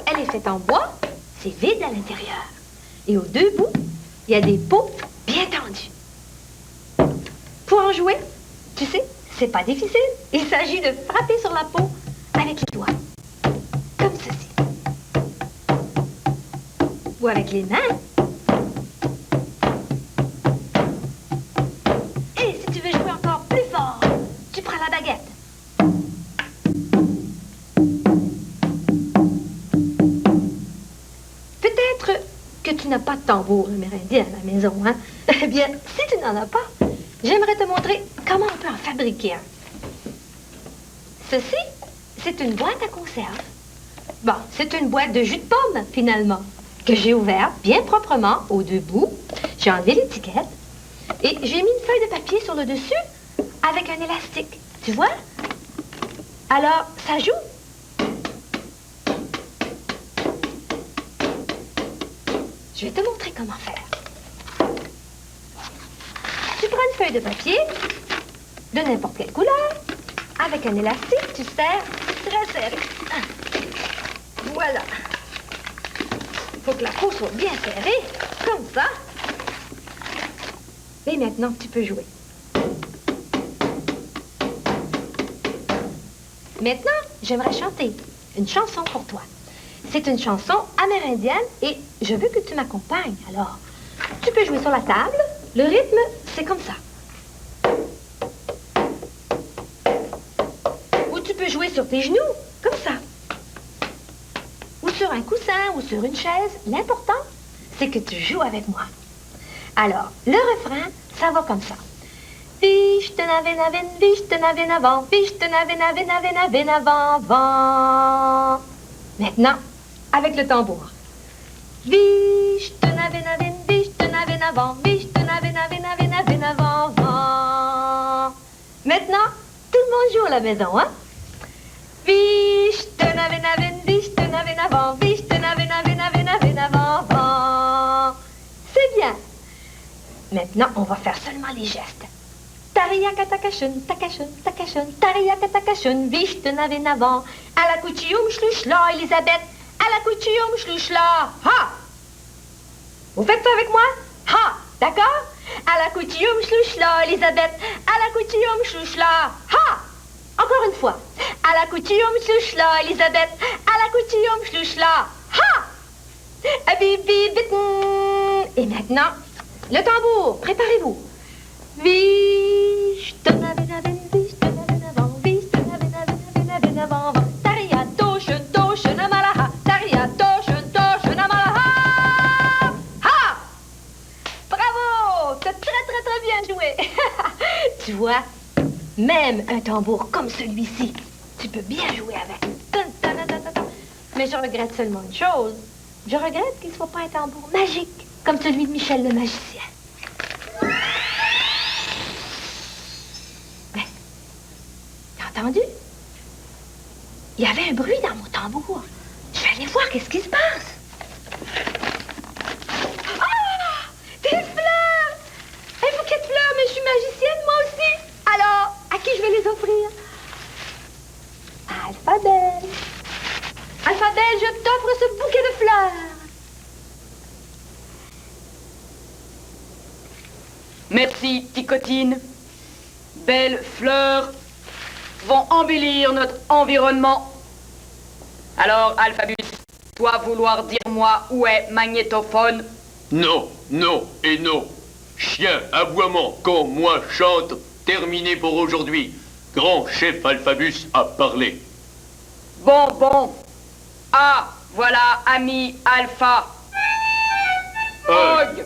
Elle est faite en bois. C'est vide à l'intérieur. Et aux deux bouts, il y a des pots bien tendus. Pour en jouer, tu sais, c'est pas difficile. Il s'agit de frapper sur la peau avec les doigts. Comme ceci. Ou avec les mains. Et si tu veux jouer encore plus fort, tu prends la baguette. Peut-être que tu n'as pas de tambour amérindien à la maison, hein? Eh bien, si tu n'en as pas, j'aimerais te montrer comment on peut en fabriquer un. Ceci, c'est une boîte à conserve. Bon, c'est une boîte de jus de pomme, finalement, que j'ai ouverte bien proprement aux deux bouts. J'ai enlevé l'étiquette et j'ai mis une feuille de papier sur le dessus avec un élastique. Tu vois? Alors, ça joue. Je vais te montrer comment faire. Tu prends une feuille de papier de n'importe quelle couleur. Avec un élastique, tu serres très serré. Voilà. Faut que la peau soit bien serrée, comme ça. Et maintenant, tu peux jouer. Maintenant, j'aimerais chanter une chanson pour toi. C'est une chanson amérindienne et je veux que tu m'accompagnes. Alors, tu peux jouer sur la table. Le rythme, c'est comme ça. Ou tu peux jouer sur tes genoux, comme ça. Ou sur un coussin, ou sur une chaise. L'important, c'est que tu joues avec moi. Alors, le refrain, ça va comme ça. Vichtenavén, vichtenavén avant, vichtenavén avant, avant. Maintenant, avec le tambour. Vichtenavén avant, vichtenavén avant, avant. Maintenant, tout le monde joue à la maison, hein? Vichtenavén avant, vichtenavén avant, avant. C'est bien. Maintenant, on va faire seulement les gestes. Tariaka takashun, takashun, takashun, tariaka takashun, vichtenavén avant. À la coutume, schluchla, Elisabeth. À la coutume, schluchla, ha! Vous faites ça avec moi? Ha! D'accord? À la coutume, schluchla, Elisabeth. À la coutume, schluchla, ha! Encore une fois. À la coutume, schluchla, Elisabeth. À la coutume, schluchla, ha! Et maintenant, le tambour. Préparez-vous. Vichtenavén avant, vichtenavén avant, vichtenavén avant, tariato, Même un tambour comme celui-ci, tu peux bien jouer avec. Mais je regrette seulement une chose. Je regrette qu'il ne soit pas un tambour magique, comme celui de Michel le magicien. Mais, t'as entendu? Il y avait un bruit dans mon tambour. Je vais aller voir qu'est-ce qui se passe. Ah! Des fleurs! Un bouquet de fleurs, mais je suis magicienne, moi aussi. Alors, à qui je vais les offrir? Alphabel. Alphabel, je t'offre ce bouquet de fleurs. Merci, Ticotine. Belles fleurs vont embellir notre environnement. Alors, Alphabus, toi vouloir dire moi où est magnétophone? Non, non et non. Chien, aboiement, quand moi chante, terminé pour aujourd'hui. Grand chef Alphabus a parlé. Bon, bon. Ah, voilà, ami Alpha. Og.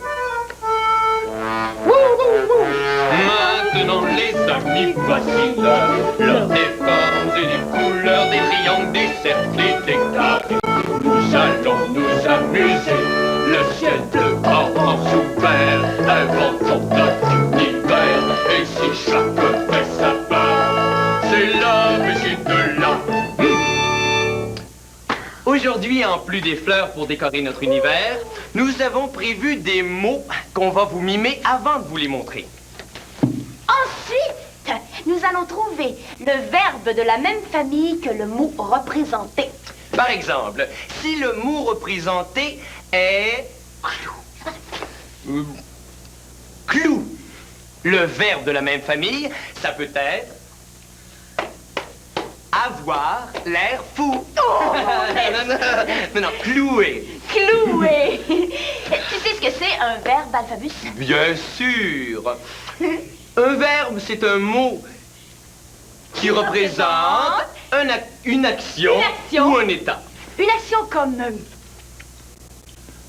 Maintenant, les amis, voici l'heure des formes et des couleurs, des triangles, des cercles et des carrés. Nous allons nous amuser, le ciel bleu en ouvert, inventons notre univers. Et si chacun fait sa part, c'est la musique de l'art. Aujourd'hui, en plus des fleurs pour décorer notre univers, nous avons prévu des mots qu'on va vous mimer avant de vous les montrer. Ensuite, nous allons trouver le verbe de la même famille que le mot représenté. Par exemple, si le mot représenté est clou, le verbe de la même famille, ça peut être avoir l'air fou. Oh, non, clouer. Clouer. Tu sais ce que c'est un verbe, Alphabus? Bien sûr. Un verbe, c'est un mot qui représente une action ou un état. Une action comme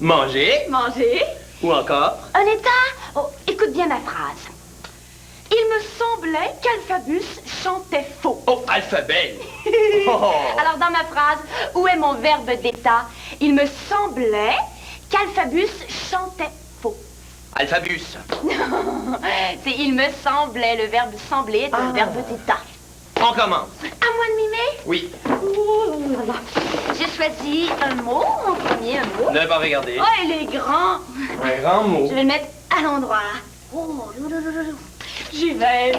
Manger. manger. Ou encore. Un état? Oh, écoute bien ma phrase. Il me semblait qu'Alphabus chantait faux. Oh, alphabet. Alors dans ma phrase, où est mon verbe d'état? Il me semblait qu'Alphabus chantait faux. Alphabus. C'est il me semblait, le verbe sembler est un verbe d'état. On commence. À moi de mimer? Oui. Oh là là. J'ai choisi un mot, en premier un mot. Ne pas regarder. Oh, il est grand. Un grand mot. Je vais le mettre à l'endroit. Oh, j'y vais.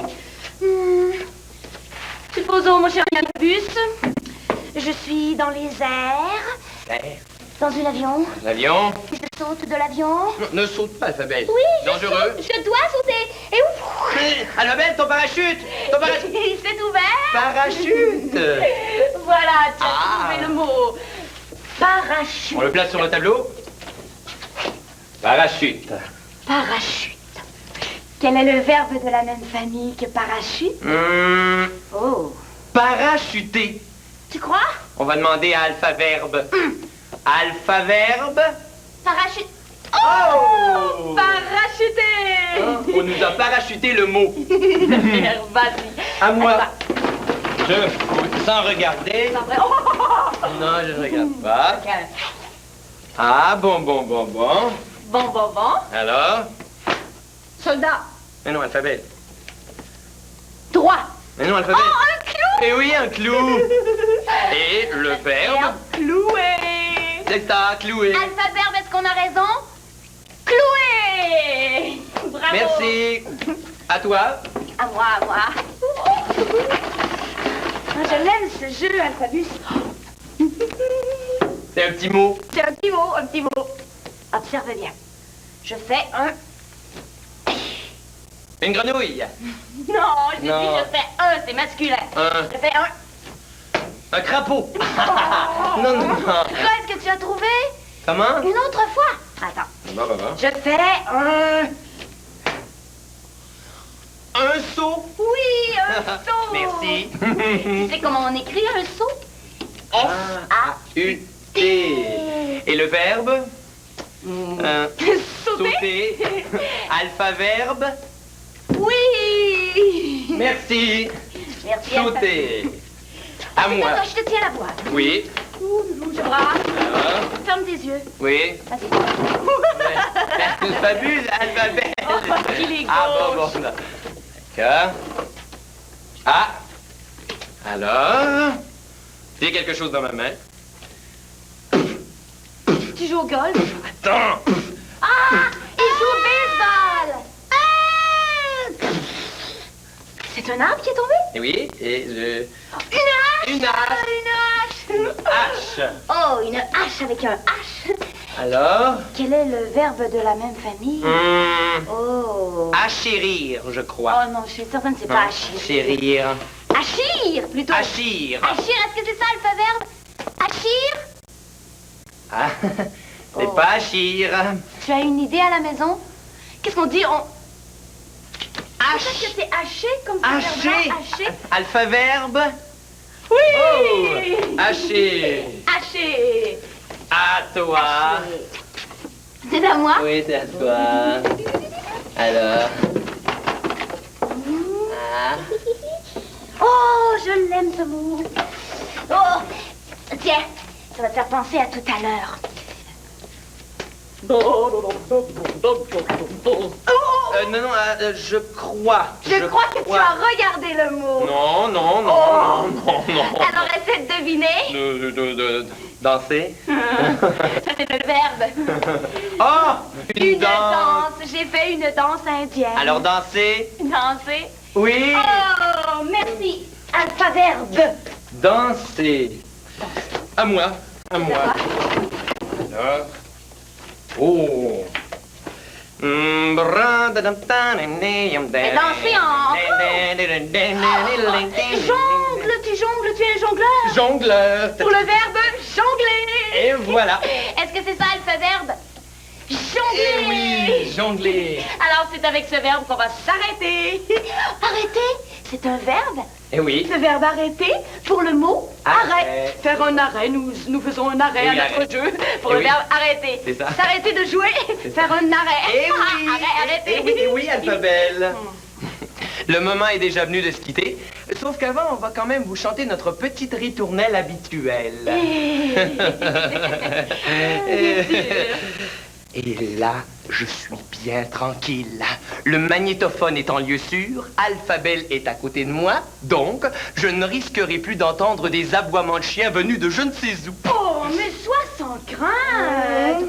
Supposons, mon cher Alphabus, je suis dans les airs, dans un avion. L'avion. Je saute de l'avion. Ne saute pas, Alphabet. Oui, Dangereux. je dois sauter. Et ouf. Alphabet, ton parachute. Ton parachute. C'est ouvert. Parachute. Voilà, tu as trouvé le mot. Parachute. On le place sur le tableau. Parachute. Parachute. Quel est le verbe de la même famille que parachute? Oh. Parachuter. Tu crois? On va demander à Alphaverbe. Alphaverbe. Parachute. Oh! Parachuter. On nous a parachuté le mot. Vas-y. À moi. Sans regarder. Non, je ne regarde pas. Ah, bon. Bon. Alors? Soldat. Mais non, alphabet. Droit. Mais non, alphabet. Oh, un clou. Eh oui, un clou. Et le verbe? Clouer. C'est ça, clouer. Alphaverbe, est-ce qu'on a raison? Clouer. Bravo. Merci. À toi. À moi. Je l'aime ce jeu, Alphabus. C'est un petit mot. C'est un petit mot. Observe bien. Je fais un... Une grenouille. Non, je dis je fais un, c'est masculin. Je fais Un crapaud. Non. Quoi est-ce que tu as trouvé? Comment? Une autre fois. Attends. Bon. Je fais Un seau. Oui, un seau. Merci. Tu sais comment on écrit un seau? S-A-U-T. Et le verbe? Sauter. Alphaverbe. Oui. Merci. Merci. Tout est à moi. Attends, je te tiens la boîte. Oui. Je brasse. Ferme tes yeux. Oui. Vas-y. Fabule, alphabet. Il est Ah bon. D'accord. Ah. Alors. J'ai quelque chose dans ma main. Tu joues au golf? Attends. Ah! Il joue au baseball! C'est un arbre qui est tombé? Oui, et je... Une hache! Une hache! Une hache! Hache. Oh, une hache avec un H. Alors? Quel est le verbe de la même famille? Oh. Achérir, je crois. Oh non, je suis certaine que c'est pas achérir. Achérir. Achir, plutôt. Achir. Achir, est-ce que c'est ça le verbe? Achir? Ah, c'est pas achir. Tu as une idée à la maison? Qu'est-ce qu'on dit? Peut-être que c'est haché comme ça. Haché. Haché. Alpha-verbe. Oui! Oh, haché. Haché. À toi. C'est à moi? Oui, c'est à toi. Alors. Ah. Oh, je l'aime ce mot. Oh, tiens, ça va te faire penser à tout à l'heure. Non, je crois. Je crois que tu as regardé le mot. Non. Alors essaie de deviner. De danser. Ça c'est le verbe. Oh, Une danse. J'ai fait une danse indienne. Alors danser. Danser. Oui. Oh, merci. Alpha-verbe. Danser. À moi. Alors. Oh. Et danser en... Jongle, tu jongles, tu es un jongleur. Jongleur. Pour le verbe jongler. Et voilà. Est-ce que c'est ça alpha-verbe? Jongler. Eh oui, jongler. Alors c'est avec ce verbe qu'on va s'arrêter. Arrêter, c'est un verbe. Eh oui. Ce verbe arrêter pour le mot Arrêt. arrêt. Faire un arrêt, nous faisons un arrêt à notre jeu pour Eh le oui. verbe arrêter. C'est ça. S'arrêter de jouer, faire un arrêt. Eh oui. Arrêter. Eh oui, Alphabel. Le moment est déjà venu de se quitter. Sauf qu'avant, on va quand même vous chanter notre petite ritournelle habituelle. Et là, je suis bien tranquille. Le magnétophone est en lieu sûr, Alphabel est à côté de moi, donc je ne risquerai plus d'entendre des aboiements de chiens venus de je ne sais où. Oh, mais sois sans crainte.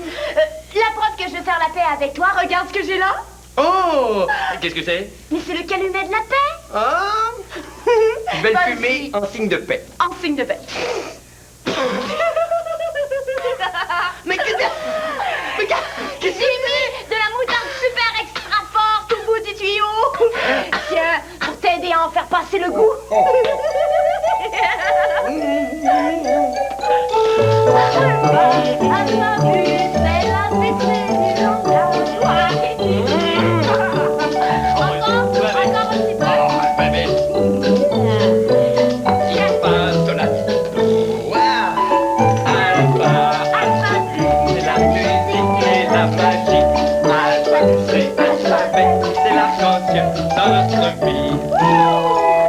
La preuve que je veux faire la paix avec toi, regarde ce que j'ai là. Oh! Qu'est-ce que c'est? Mais c'est le calumet de la paix. Oh! Belle Vas-y. fumée en signe de paix. En signe de paix. Mais J'ai mis de la moutarde super extra forte au bout du tuyau. Tiens, pour t'aider à en faire passer le goût. C'est l'arc-en-ciel dans notre vie.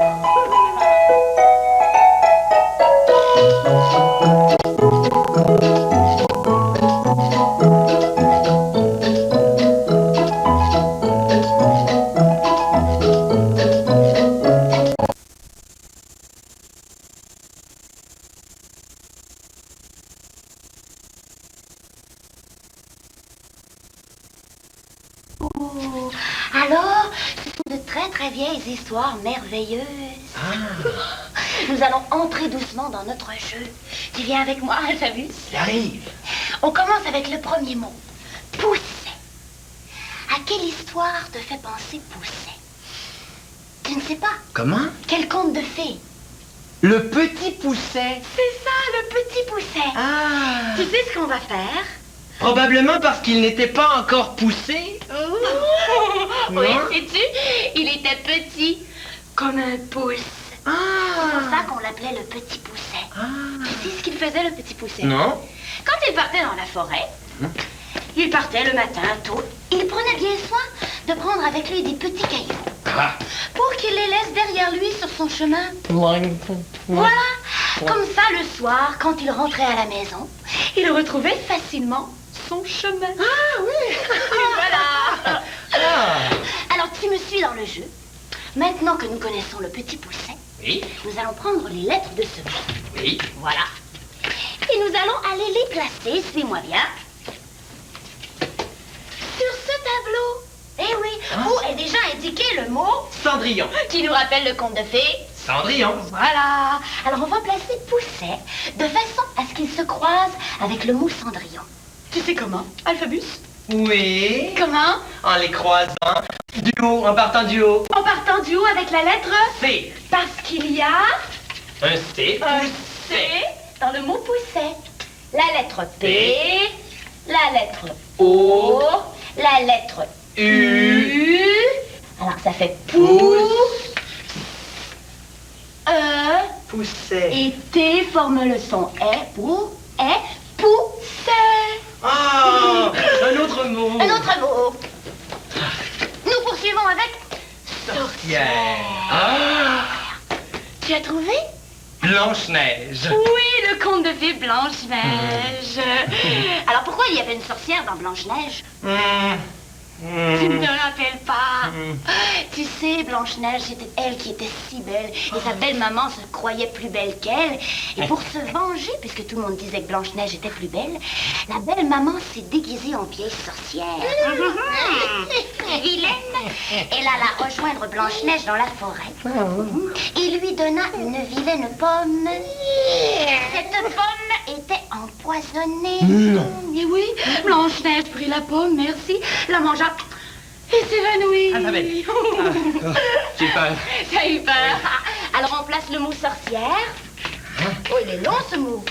Alors, ce sont de très très vieilles histoires merveilleuses. Nous allons entrer doucement dans notre jeu. Tu viens avec moi, t'as vu? J'arrive. On commence avec le premier mot. Pousset. À quelle histoire te fait penser Pousset? Tu ne sais pas? Comment? Quel conte de fées? Le petit Pousset. C'est ça, le petit Pousset. Ah. Tu sais ce qu'on va faire? Probablement parce qu'il n'était pas encore poussé. Oui, Non? sais-tu? Il était petit, comme un pouce. C'est pour ça qu'on l'appelait le petit Pousset. Tu sais ce qu'il faisait, le petit Pousset? Non. Quand il partait dans la forêt, il partait le matin tôt. Il prenait bien soin de prendre avec lui des petits cailloux. pour qu'il les laisse derrière lui sur son chemin. Voilà, comme ça le soir, quand il rentrait à la maison, il retrouvait facilement son chemin. Ah oui. Voilà. Alors tu me suis dans le jeu. Maintenant que nous connaissons le petit pousset, nous allons prendre les lettres de ce mot. Oui. Voilà. Et nous allons aller les placer, suis-moi bien, sur ce tableau. Eh oui, où est déjà indiqué le mot Cendrillon. qui nous rappelle le conte de fées. Cendrillon. Voilà. Alors on va placer Pousset de façon à ce qu'il se croise avec le mot Cendrillon. Tu sais comment, Alphabus? Oui. Comment? En les croisant du haut, en partant du haut. En partant du haut avec la lettre C. Parce qu'il y a Un C. un C dans le mot Pousset. La lettre P, la lettre O, la lettre U. Alors ça fait pou, Pousset. et T forme le son pour Pousset. Ah, un autre mot. Un autre mot. Nous poursuivons avec sorcière. Ah, Tu as trouvé? Blanche-Neige. Oui, le conte de fées Blanche-Neige. Alors pourquoi il y avait une sorcière dans Blanche-Neige? Tu ne te rappelles pas? Tu sais, Blanche-Neige, c'était elle qui était si belle. Et sa belle-maman se croyait plus belle qu'elle. Et pour se venger, puisque tout le monde disait que Blanche-Neige était plus belle, la belle-maman s'est déguisée en vieille sorcière. Vilaine. Elle alla rejoindre Blanche-Neige dans la forêt et lui donna une vilaine pomme. Cette pomme était empoisonnée. Et oui, Blanche-Neige prit la pomme, merci, la mangea et s'évanouit. Alphabet. J'ai peur. T'as eu peur. Alors on place le mot sorcière. Oh, il est long ce mot.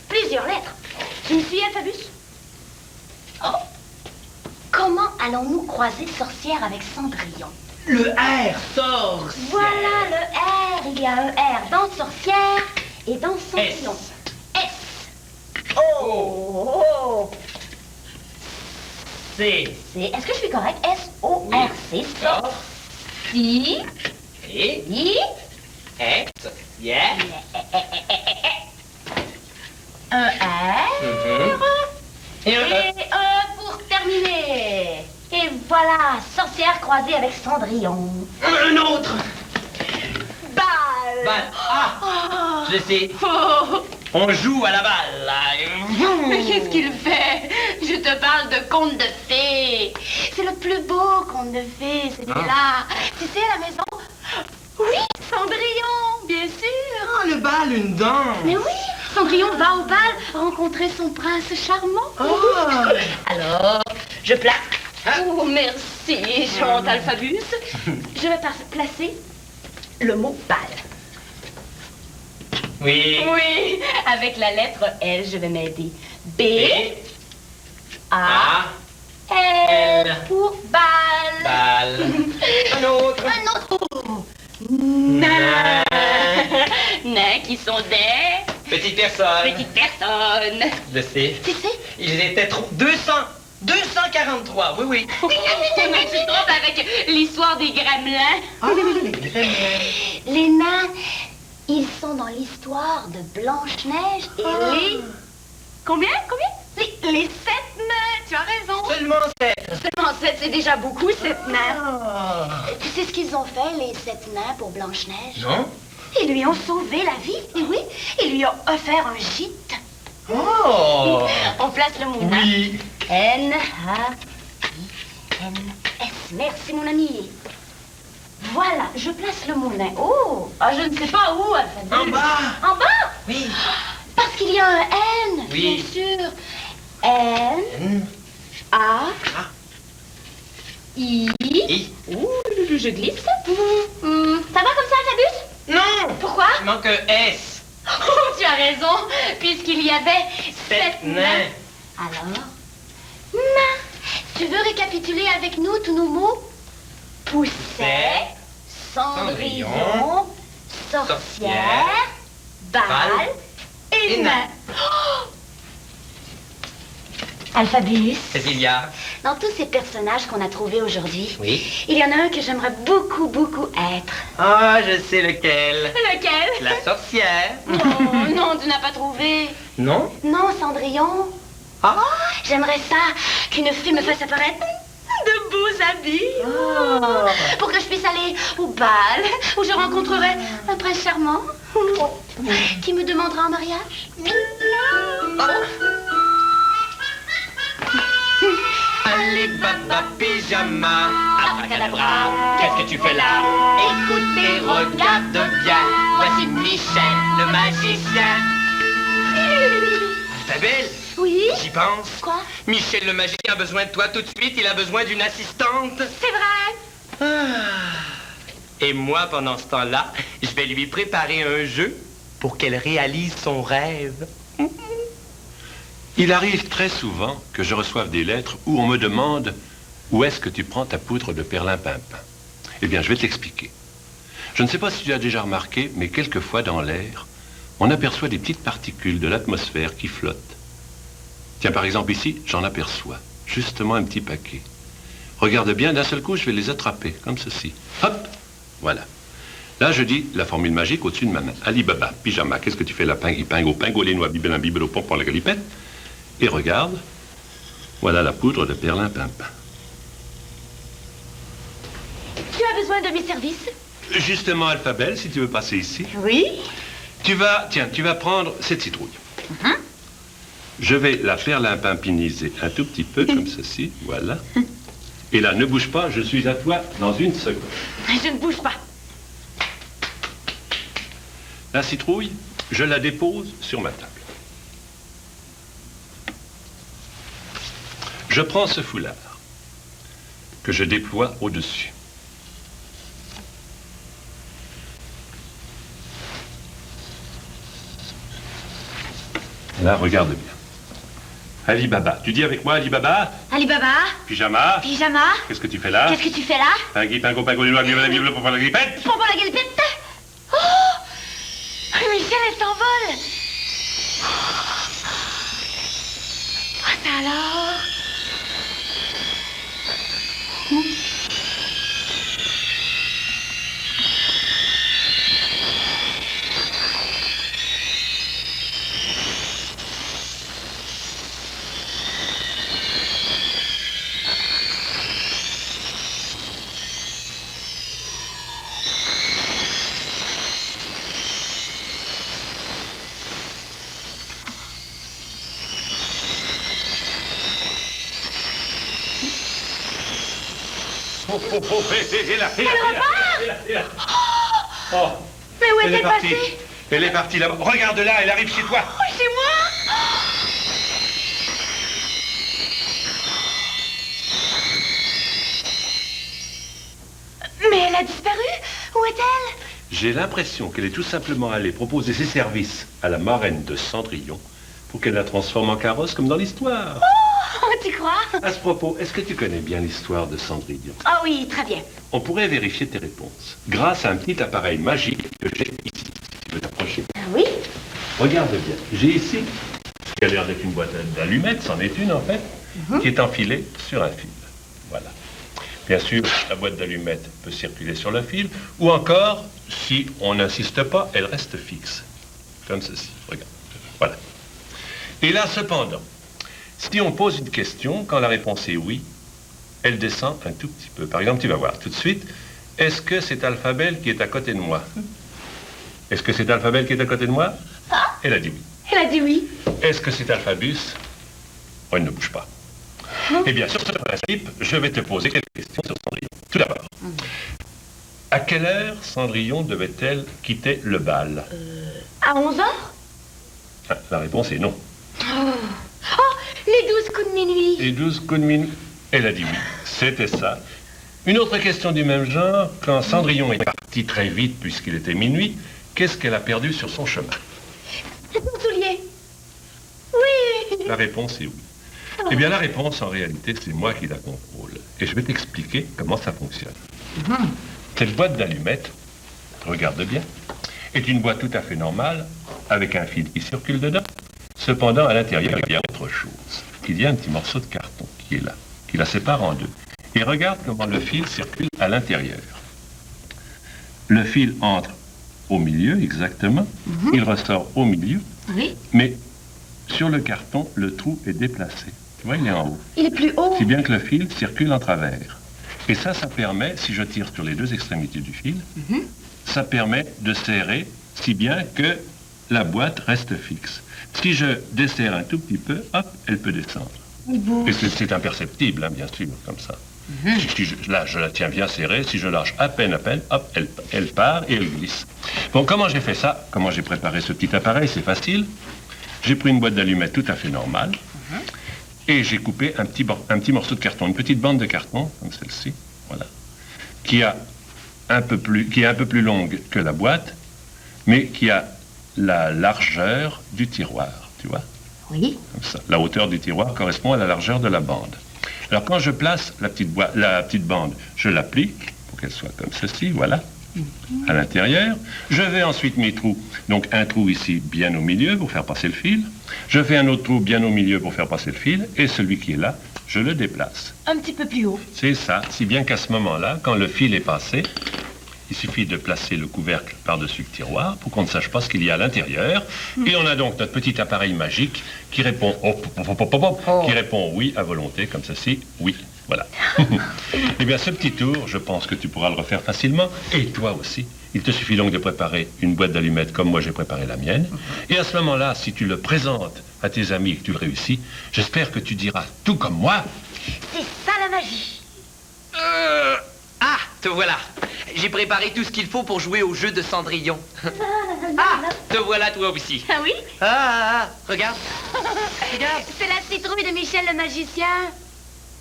Plusieurs lettres. Tu me suis, Alphabus? Oh. Comment allons-nous croiser sorcière avec Cendrillon? Le R, sorcière. Voilà le R. Il y a un R dans sorcière et dans Cendrillon. S. Oh. C. Est-ce que je suis correcte? S-O-R-C. Sorci. Et. X. Yeah. Un R. Et un E. Et un pour terminer. Et voilà, sorcière croisée avec Cendrillon. Un autre. Balle. Balle. Ah. Je sais. On joue à la balle. Mais qu'est-ce qu'il fait? Je te parle de conte de fées. C'est le plus beau conte de fées, celui-là. Tu sais, à la maison? Oui, Cendrillon, bien sûr. Ah, le bal, une danse. Mais oui, Cendrillon va au bal rencontrer son prince charmant. Alors, je place. Oh, merci, chante Alphabus. Je vais placer le mot bal. Oui. Oui, avec la lettre L, je vais m'aider. B, A, L pour bal. Bal. Un autre. Un autre. Nains. Nains qui sont des Petite personne. petites personnes. Je sais. Tu sais? Ils étaient trop. 243, oui. Tu te trompes avec l'histoire des gremlins. Ah, les gremlins. Les nains, ils sont dans l'histoire de Blanche-Neige et les... Combien? Les 7 nains, tu as raison. Seulement 7. Seulement 7, c'est déjà beaucoup, 7 nains. Tu sais ce qu'ils ont fait, les 7 nains, pour Blanche-Neige? Non. Ils lui ont sauvé la vie, et oui, ils lui ont offert un gîte. Oh. On place le mot nain. Oui. N-A-I-N-S. Merci, mon ami. Voilà, je place le mot nain. Oh, je ne sais pas où, Alphabet. En bas. En bas? Oui. Parce qu'il y a un N, Oui. bien sûr. N, A, I. Ouh, je glisse. Ça va comme ça, Alphabus? Non. Pourquoi? Il manque un S. Oh, tu as raison, puisqu'il y avait 7 nains. nains. Alors, nains. Tu veux récapituler avec nous tous nos mots? Pousset, Cendrillon, sorcière, balle et nain. Oh! Alphabus. Cécilia. Dans tous ces personnages qu'on a trouvés aujourd'hui, Oui. il y en a un que j'aimerais beaucoup, beaucoup être. Ah, je sais lequel. Lequel? La sorcière. Non, non, tu n'as pas trouvé. Non? Non, Cendrillon. Ah. J'aimerais ça, qu'une fée me fasse apparaître de beaux habits. Pour que je puisse aller au bal, où je rencontrerai un prince charmant qui me demandera en mariage. Allez, Baba Pyjama, abracadabra, qu'est-ce que tu fais là? Écoute et regarde bien, voici Michel le magicien. Alphabel? Oui? J'y pense. Quoi? Michel le magicien a besoin de toi tout de suite, il a besoin d'une assistante. C'est vrai. Et moi, pendant ce temps-là, je vais lui préparer un jeu pour qu'elle réalise son rêve. Il arrive très souvent que je reçoive des lettres où on me demande où est-ce que tu prends ta poudre de perlimpinpin. Eh bien, je vais t'expliquer. Je ne sais pas si tu as déjà remarqué, mais quelquefois dans l'air, on aperçoit des petites particules de l'atmosphère qui flottent. Tiens, par exemple, ici, j'en aperçois justement un petit paquet. Regarde bien, d'un seul coup, je vais les attraper, comme ceci. Hop, voilà. Là, je dis la formule magique au-dessus de ma main. Ali Baba, pyjama, qu'est-ce que tu fais là? Pingui, pingo, pingo, les noix, bibelin, bibelo, pompon, la galipette. Et regarde, voilà la poudre de perlimpinpin. Tu as besoin de mes services? Justement, Alphabel, si tu veux passer ici. Oui. Tu vas prendre cette citrouille. Je vais la perlimpinpiniser un tout petit peu, comme ceci, voilà. Et là, ne bouge pas, je suis à toi dans une seconde. Je ne bouge pas. La citrouille, je la dépose sur ma table. Je prends ce foulard que je déploie au-dessus. Là, regarde bien. Ali Baba. Tu dis avec moi Ali Baba? Ali Baba. Pyjama. Pyjama. Qu'est-ce que tu fais là? Qu'est-ce que tu fais là? Pingui, pingo, pingo, les noix, bibelin, bibelin, pompon, la galipette. Pompon la galipette. Oh! Michel, elle s'envole. Ah, ça alors? Et là, Elle repart! Oh, Mais où elle est est-elle partie. passée? Elle est partie là-bas. Regarde là, elle arrive chez toi. Oh, c'est moi? Mais elle a disparu? Où est-elle? J'ai l'impression qu'elle est tout simplement allée proposer ses services à la marraine de Cendrillon pour qu'elle la transforme en carrosse comme dans l'histoire. Oh, tu crois? À ce propos, est-ce que tu connais bien l'histoire de Cendrillon? Ah oui, très bien. On pourrait vérifier tes réponses grâce à un petit appareil magique que j'ai ici. Si tu veux t'approcher. Oui? Regarde bien. J'ai ici ce qui a l'air d'être une boîte d'allumettes, c'en est une en fait, qui est enfilée sur un fil. Voilà. Bien sûr, la boîte d'allumettes peut circuler sur le fil, ou encore, si on n'insiste pas, elle reste fixe. Comme ceci. Regarde. Voilà. Et là, cependant, si on pose une question, quand la réponse est oui, elle descend un tout petit peu. Par exemple, tu vas voir tout de suite, est-ce que c'est Alphabel qui est à côté de moi? Est-ce que c'est Alphabel qui est à côté de moi? Elle a dit oui. Elle a dit oui. Est-ce que c'est Alphabus? Oh, elle ne bouge pas. Eh bien, sur ce principe, je vais te poser quelques questions sur Cendrillon. Tout d'abord, à quelle heure Cendrillon devait-elle quitter le bal? À 11h? Ah, la réponse est non. Oh, les 12 coups de minuit. Les 12 coups de minuit? Elle a dit oui. C'était ça. Une autre question du même genre, quand Cendrillon est parti très vite puisqu'il était minuit, qu'est-ce qu'elle a perdu sur son chemin? Mon soulier. Oui. La réponse est oui. Eh bien, la réponse, en réalité, c'est moi qui la contrôle. Et je vais t'expliquer comment ça fonctionne. Cette boîte d'allumettes, regarde bien, est une boîte tout à fait normale, avec un fil qui circule dedans. Cependant, à l'intérieur, il y a autre chose. qu'il y a un petit morceau de carton qui est là, qui la sépare en deux. Et regarde comment le fil circule à l'intérieur. Le fil entre au milieu, exactement. Il ressort au milieu. Oui. Mais sur le carton, le trou est déplacé. Tu vois, il est en haut. Il est plus haut. Si bien que le fil circule en travers. Et ça permet, si je tire sur les deux extrémités du fil, ça permet de serrer si bien que la boîte reste fixe. Si je desserre un tout petit peu, hop, elle peut descendre. Et c'est imperceptible, hein, bien sûr, comme ça. Là, je la tiens bien serrée. Si je lâche à peine, hop, elle part et elle glisse. Bon, comment j'ai fait ça? Comment j'ai préparé ce petit appareil? C'est facile. J'ai pris une boîte d'allumettes tout à fait normale et j'ai coupé un petit morceau de carton, une petite bande de carton, comme celle-ci, voilà, qui est un peu plus longue que la boîte, mais qui a la largeur du tiroir, tu vois? Oui. Comme ça. La hauteur du tiroir correspond à la largeur de la bande. Alors, quand je place la petite bande, je l'applique pour qu'elle soit comme ceci, voilà, à l'intérieur. Je vais ensuite mes trous. Donc, un trou ici, bien au milieu, pour faire passer le fil. Je fais un autre trou bien au milieu pour faire passer le fil. Et celui qui est là, je le déplace. Un petit peu plus haut. C'est ça. Si bien qu'à ce moment-là, quand le fil est passé, il suffit de placer le couvercle par-dessus le tiroir pour qu'on ne sache pas ce qu'il y a à l'intérieur. Et on a donc notre petit appareil magique qui répond qui répond oui à volonté, comme ceci, oui. Voilà. Eh bien, ce petit tour, je pense que tu pourras le refaire facilement. Et toi aussi. Il te suffit donc de préparer une boîte d'allumettes comme moi j'ai préparé la mienne. Et à ce moment-là, si tu le présentes à tes amis et que tu le réussis, j'espère que tu diras tout comme moi. C'est ça la magie. Ah, te voilà. J'ai préparé tout ce qu'il faut pour jouer au jeu de Cendrillon. Ah, te voilà toi aussi. Ah oui? Regarde. Regarde. C'est la citrouille de Michel le magicien.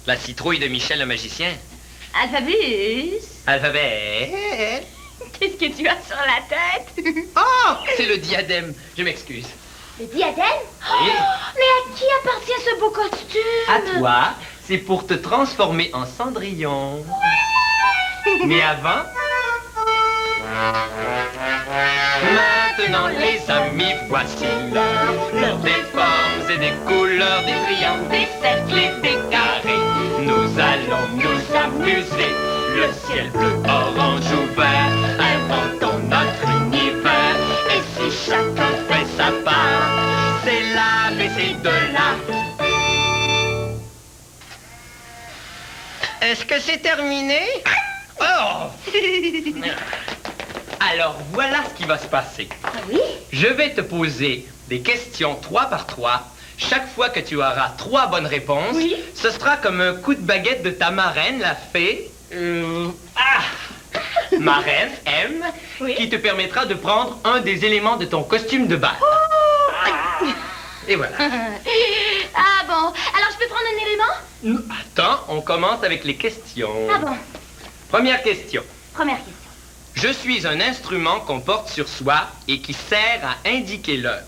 La citrouille de Michel le magicien. Alphabet. Alphabet. Qu'est-ce que tu as sur la tête? Oh, c'est le diadème. Je m'excuse. Le diadème? Oui. Mais à qui appartient ce beau costume? À toi, c'est pour te transformer en Cendrillon. Mais avant... Maintenant les amis, voici l'heure des formes et des couleurs, des triangles, des cercles et des carrés. Nous allons nous amuser, le ciel bleu, orange ou vert, inventons notre univers. Et si chacun fait sa part, c'est l'ABC de la... Est-ce que c'est terminé? Oh! Alors, voilà ce qui va se passer. Ah oui? Je vais te poser des questions 3 par 3. Chaque fois que tu auras 3 bonnes réponses, ce sera comme un coup de baguette de ta marraine, la fée... marraine, M, qui te permettra de prendre un des éléments de ton costume de bal. Et voilà. Ah bon, alors je peux prendre un élément? Attends, on commence avec les questions. Ah bon? Première question. Première question. Je suis un instrument qu'on porte sur soi et qui sert à indiquer l'heure.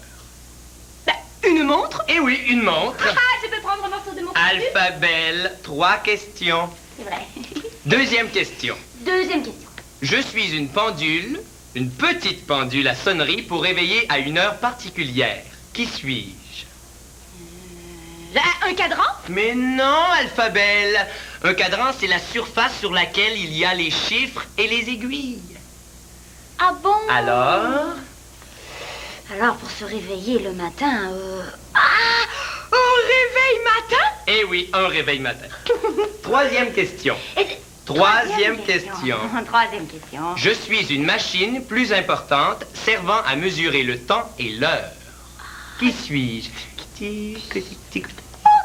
Une montre? Eh oui, une montre. Je peux prendre un morceau de mon costume? Alphabet, 3 questions. C'est vrai. Deuxième question. Deuxième question. Je suis une pendule, une petite pendule à sonnerie pour réveiller à une heure particulière. Qui suis-je? Un cadran? Mais non, Alphabet. Un cadran, c'est la surface sur laquelle il y a les chiffres et les aiguilles. Ah bon? Alors? Alors, pour se réveiller le matin, un réveil matin? Eh oui, un réveil matin. Troisième question. Troisième question. Troisième question. Je suis une machine plus importante servant à mesurer le temps et l'heure. Qui suis-je?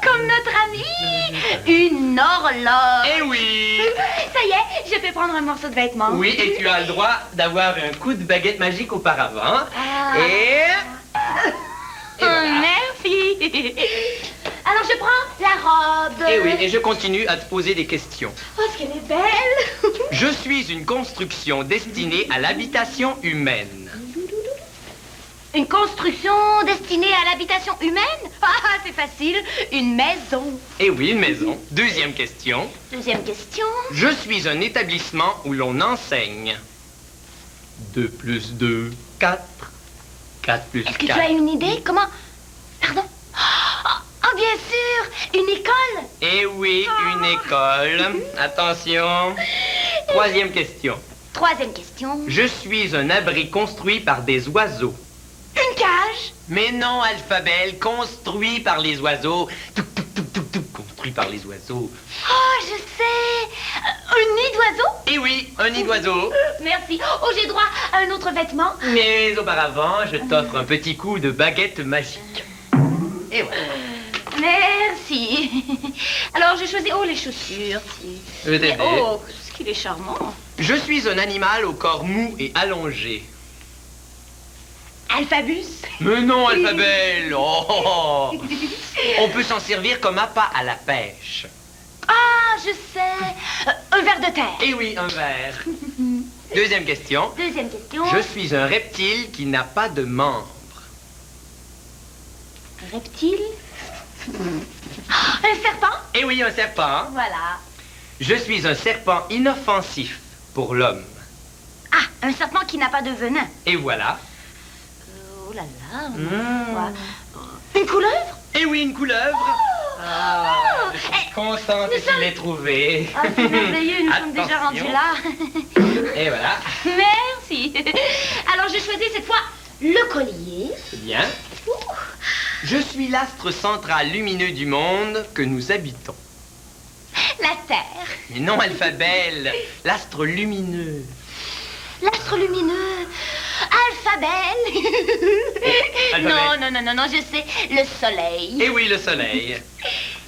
Comme notre ami, une horloge. Eh oui. Ça y est, je peux prendre un morceau de vêtement. Oui, et tu as le droit d'avoir un coup de baguette magique auparavant. Et voilà. Merci. Alors je prends la robe. Eh oui, et je continue à te poser des questions. Oh, ce qu'elle est belle. Je suis une construction destinée à l'habitation humaine. Une construction destinée à l'habitation humaine? Ah, c'est facile. Une maison. Eh oui, une maison. Deuxième question. Deuxième question. Je suis un établissement où l'on enseigne. 2 plus 2, 4. 4 plus 4. Est-ce que tu as une idée? Comment? Pardon? Un bien sûr, une école. Eh oui, une école. Attention. Troisième question. Troisième question. Je suis un abri construit par des oiseaux. Une cage. Mais non, Alphabel, construit par les oiseaux. Construit par les oiseaux. Oh, je sais. Un nid d'oiseau. Eh oui, un nid d'oiseau. Merci. Oh, j'ai droit à un autre vêtement. Mais auparavant, je t'offre un petit coup de baguette magique. Et voilà. Merci. Alors, j'ai choisi... Oh, les chaussures. Je vais t'aider. Oh, ce qu'il est charmant. Je suis un animal au corps mou et allongé. Alphabus. Mais non, Alphabel. Oh. On peut s'en servir comme appât à la pêche. Ah, je sais. Un ver de terre. Eh oui, un ver. Deuxième question. Deuxième question. Je suis un reptile qui n'a pas de membres. Un reptile. Un serpent. Eh oui, un serpent. Voilà. Je suis un serpent inoffensif pour l'homme. Ah, un serpent qui n'a pas de venin. Et voilà. Oh là là. Quoi? Une couleuvre. Eh oui, une couleuvre. Ah, je suis contente que tu l'aies trouvée. Ah, c'est merveilleux, nous sommes déjà rendus là. Et voilà. Merci. Alors, je choisis cette fois le collier. Bien. Je suis l'astre central lumineux du monde que nous habitons. La Terre. Mais non, Alphabel, l'astre lumineux. L'astre lumineux. Alphabel. Non, je sais. Le soleil. Eh oui, le soleil.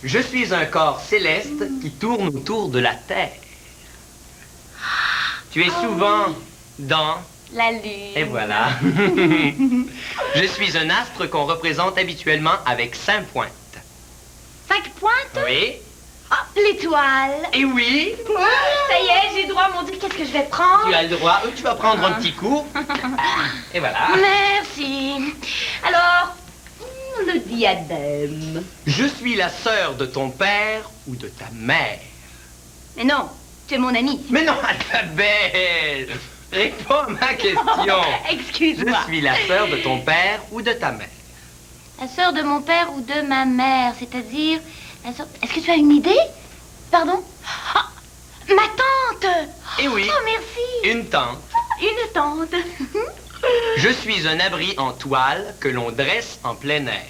Je suis un corps céleste qui tourne autour de la Terre. Tu es souvent dans... La lune. Et voilà. Je suis un astre qu'on représente habituellement avec 5 pointes. 5 pointes? Oui. Ah, l'étoile. Et oui. Ça y est, j'ai droit, mon Dieu, qu'est-ce que je vais prendre? Tu as le droit. Tu vas prendre un petit coup. Et voilà. Merci. Alors, le diadème. Je suis la sœur de ton père ou de ta mère. Mais non, tu es mon ami. Mais non, Alphabel. Réponds à ma question. Excuse-moi. Je suis la sœur de ton père ou de ta mère. La sœur de mon père ou de ma mère, c'est-à-dire... Est-ce que tu as une idée? Pardon? Ah, ma tante. Eh oui. Oh, merci. Une tante. Une tante. Je suis un abri en toile que l'on dresse en plein air.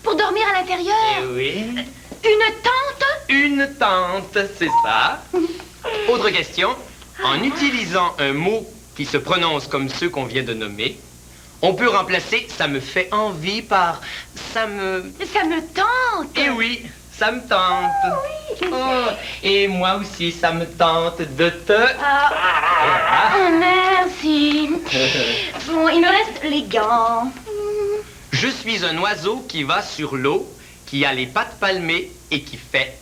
Pour dormir à l'intérieur? Eh oui. Une tente? Une tente, c'est ça. Autre question. En utilisant un mot qui se prononce comme ceux qu'on vient de nommer, on peut remplacer « ça me fait envie » par « ça me... » Ça me tente. Eh oui, ça me tente. Oui. Oh, et moi aussi, ça me tente de te... Merci. Bon, il me reste les gants. Je suis un oiseau qui va sur l'eau, qui a les pattes palmées et qui fait...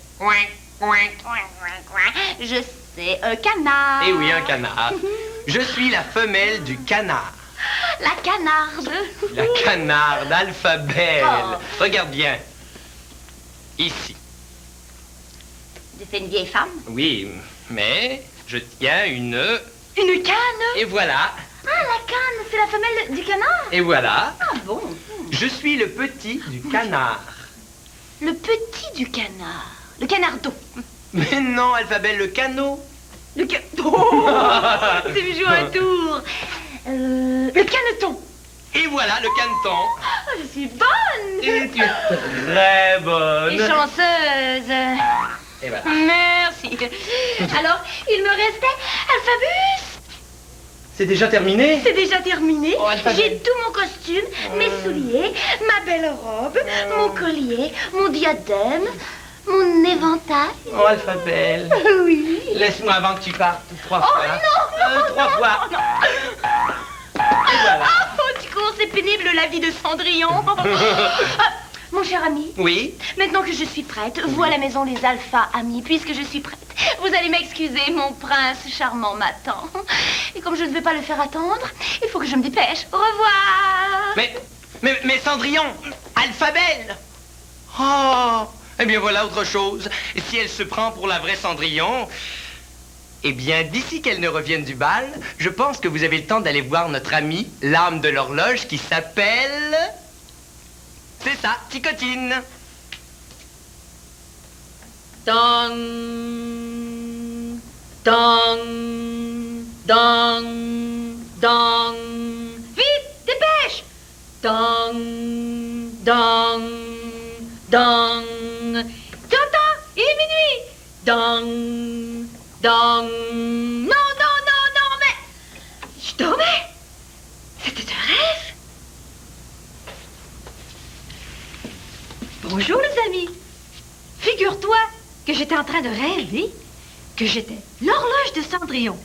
Je sais, un canard. Eh oui, un canard. Je suis la femelle du canard. La canarde. La canarde, Alphabel. Oh. Regarde bien. Ici. C'est une vieille femme? Oui, mais je tiens une... Une canne? Et voilà. Ah, la canne, c'est la femelle du canard? Et voilà. Ah bon? Je suis le petit du canard. Le petit du canard. Le canardo. Mais non, Alphabel, le canot. Le oh, c'est me jouer un tour. Le caneton. Et voilà, le caneton. Oh, je suis bonne. Et tu es très bonne. Et chanceuse. Et voilà. Merci. Alors, il me restait Alphabus. C'est déjà terminé? C'est déjà terminé. Oh, j'ai tout mon costume, mes souliers, ma belle robe, mon collier, mon diadème, mon éventail. Oh, Alphabel. Oui. Laisse-moi avant que tu partes 3 Oh fois. non, 3 fois. Non. Et voilà. Oh, du coup, c'est pénible la vie de Cendrillon. Mon cher ami. Oui. Maintenant que je suis prête, vous à la maison les alphas amis, puisque je suis prête. Vous allez m'excuser, mon prince charmant m'attend. Et comme je ne veux pas le faire attendre, il faut que je me dépêche. Au revoir. Mais Cendrillon, Alphabel. Oh, eh bien voilà autre chose. Si elle se prend pour la vraie Cendrillon, eh bien d'ici qu'elle ne revienne du bal, je pense que vous avez le temps d'aller voir notre amie, l'âme de l'horloge, qui s'appelle... C'est ça, ticotine. Dong, dong, dong, dong. Vite, dépêche. Dong, dong, dong. Tu entends? Il est minuit. Dong, dong. Non, non, non, non, mais... Je dormais. C'était un rêve. Bonjour les amis. Figure-toi que j'étais en train de rêver que j'étais l'horloge de Cendrillon.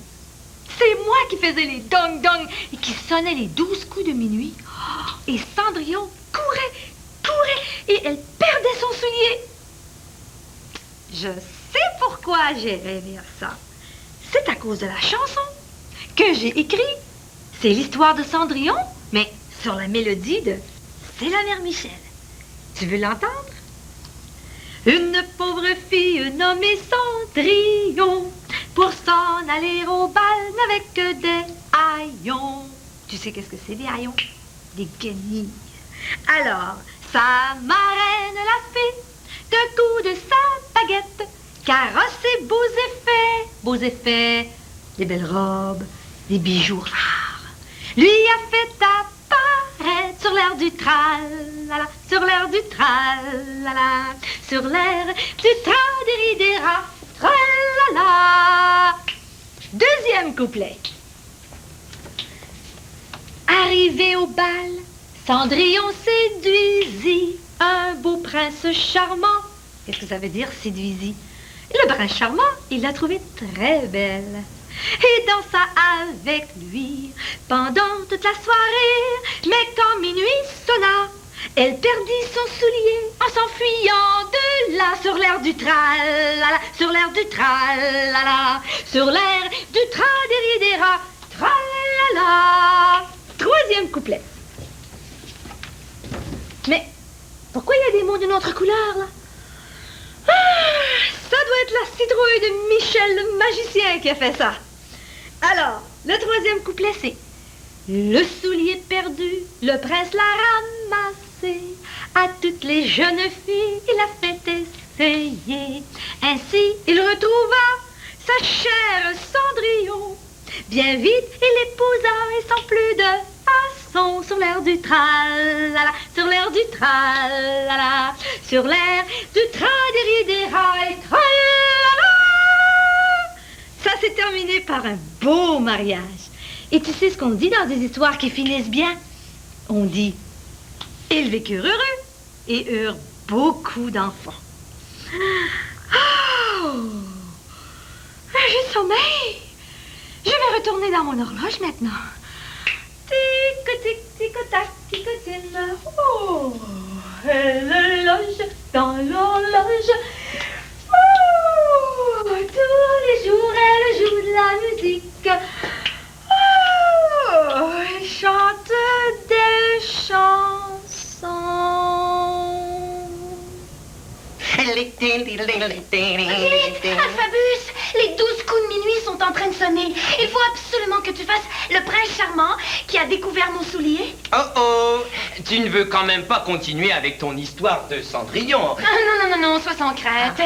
C'est moi qui faisais les dong-dong et qui sonnait les 12 coups de minuit. Et Cendrillon courait, courait et elle perdait son soulier. Je sais pourquoi j'ai rêvé à ça. C'est à cause de la chanson que j'ai écrite. C'est l'histoire de Cendrillon, mais sur la mélodie de C'est la mère Michel. Tu veux l'entendre? Une pauvre fille nommée Cendrillon, pour s'en aller au bal avec des haillons. Tu sais qu'est-ce que c'est des haillons? Des guenilles. Alors, sa marraine l'a fait d'un coup de sa baguette, carrosse et beaux effets, des belles robes, des bijoux rares. Lui a fait apparaître sur l'air du tralala, sur l'air du tralala, sur l'air du traderidera, tralala. Deuxième couplet. Arrivé au bal, Cendrillon séduisit un beau prince charmant. Qu'est-ce que ça veut dire, séduisit? Le prince charmant, il l'a trouvée très belle et dansa avec lui pendant toute la soirée. Mais quand minuit sonna, elle perdit son soulier en s'enfuyant de là sur l'air du tralala, sur l'air du tralala, sur l'air du traderidera, tralala. Troisième couplet. Mais pourquoi il y a des mots d'une autre couleur, là? Ça doit être la citrouille de Michel le magicien qui a fait ça. Alors, le troisième couplet, c'est le soulier perdu, le prince l'a ramassé. À toutes les jeunes filles, il a fait essayer. Ainsi, il retrouva sa chère Cendrillon. Bien vite, il l'épousa et sans plus de façon, sur l'air du tralala, sur l'air du tralala, sur l'air du traderidera et tralala. Ça s'est terminé par un beau mariage. Et tu sais ce qu'on dit dans des histoires qui finissent bien? On dit, ils vécurent heureux et eurent beaucoup d'enfants. Oh! J'ai sommeil. Je vais retourner dans mon horloge maintenant. Tic-tic, tic-tac, tic-tine. Oh, elle loge dans l'horloge. Oh, tous les jours, elle joue de la musique. Oh, elle chante des chansons. Alphabus, les 12 coups de minuit sont en train de sonner. Il faut absolument que tu fasses le prince charmant qui a découvert mon soulier. Oh oh, tu ne veux quand même pas continuer avec ton histoire de Cendrillon? Non, sois sans crainte.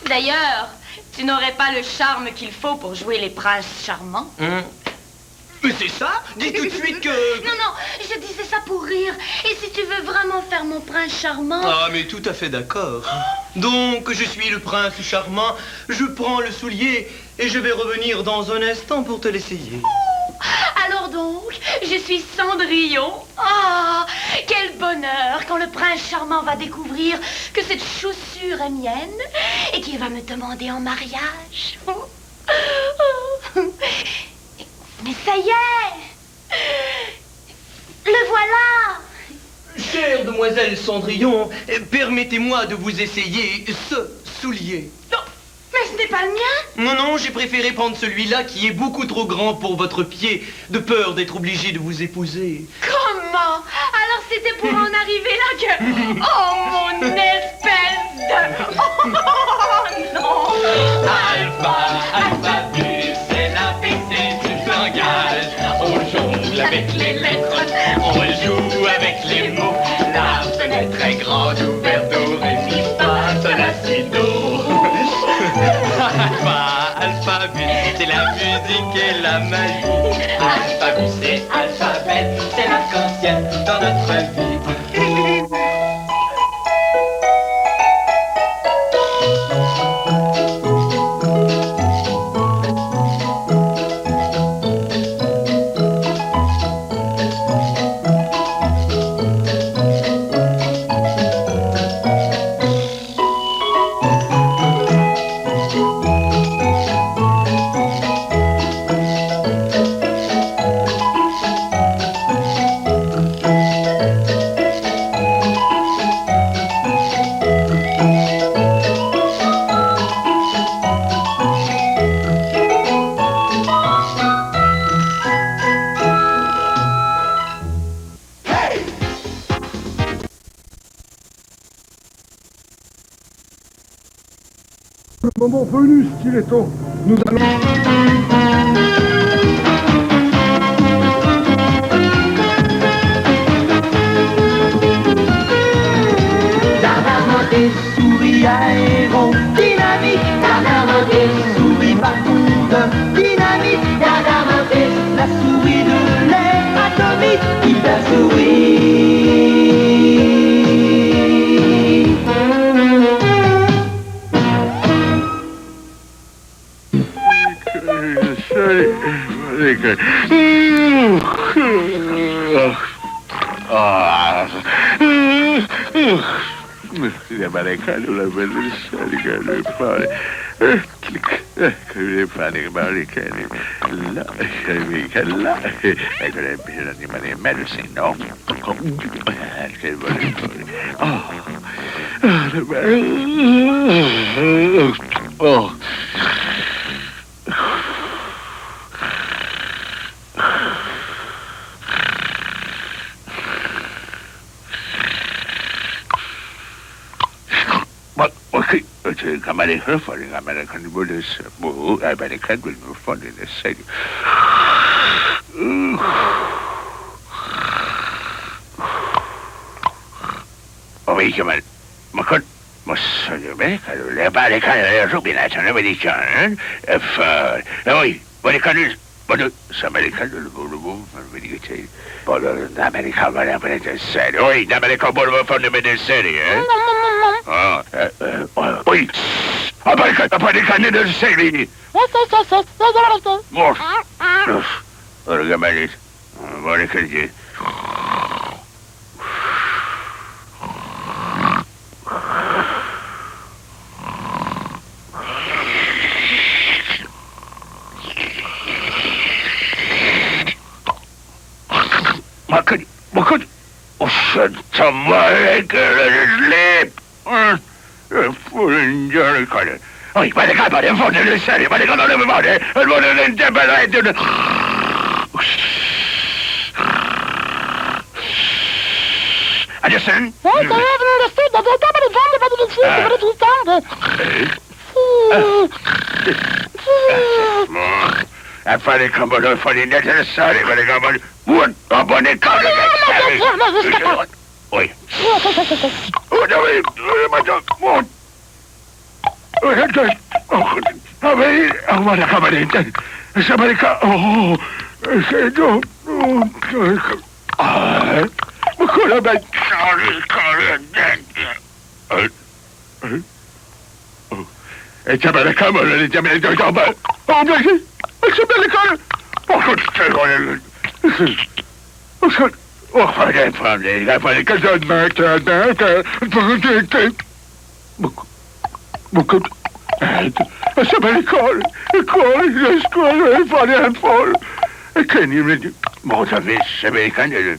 D'ailleurs, tu n'aurais pas le charme qu'il faut pour jouer les princes charmants. Mais c'est ça? Dis tout de suite que... Non, je disais ça pour rire. Et si tu veux vraiment faire mon prince charmant... Ah, mais tout à fait d'accord. Donc, je suis le prince charmant, je prends le soulier et je vais revenir dans un instant pour te l'essayer. Alors donc, je suis Cendrillon. Ah, quel bonheur quand le prince charmant va découvrir que cette chaussure est mienne et qu'il va me demander en mariage. Mais ça y est! Le voilà! Chère demoiselle Cendrillon, permettez-moi de vous essayer ce soulier. Non, mais ce n'est pas le mien! Non, j'ai préféré prendre celui-là qui est beaucoup trop grand pour votre pied, de peur d'être obligé de vous épouser. Comment? Alors c'était pour en arriver là que... Oh, mon espèce de... Oh, non! Alphabus, c'est l'ABC du langage. On jongle avec les les lettres, on joue avec les mots. La fenêtre est grande ouverte, do, ré, mi, fa, sol, la, si, do. Alpha, alphabet, c'est la musique et la magie. Alphabet, c'est alphabet, c'est l'arc-en-ciel dans notre vie. Le moment venu, Stiletto, nous allons... Des souris aérodynamiques, des souris battouses dynamique, la souris de l'air atomique, hyper souris. American foreign American Buddhist American will move on in the city. Oui, Jamal. Makon, Monsieur American, les Américains, les Rubinas, les Américains, oui, Americanus, but the American will move from the city. But the American will have the city. Oui, the American will move from the city, eh? Oui. American in the city. More. Organize. American. Makad. Oh, shut somebody sleep. Fooling Jerry Carter. Oh, by the guy, by the phone in the city, by the gun on everybody, and what an intemperate to the. Understand? I haven't understood that the double found about the street, but it was found. I finally come out of funny net and sorry, but I come on. What? Up on the counter. Oi. Oh, no, my dog. What? Oh, that's good. Oh, I want to come in. Somebody come. Oh, I said, no. What could have been? Sorry, it's a better come on, it's a better come on. Oh, no, it's a better come on. Oh, good. Oh, I found it. I found it. Because I'm back there. Somebody call. Just call. I fall. I can't even. Most of this American.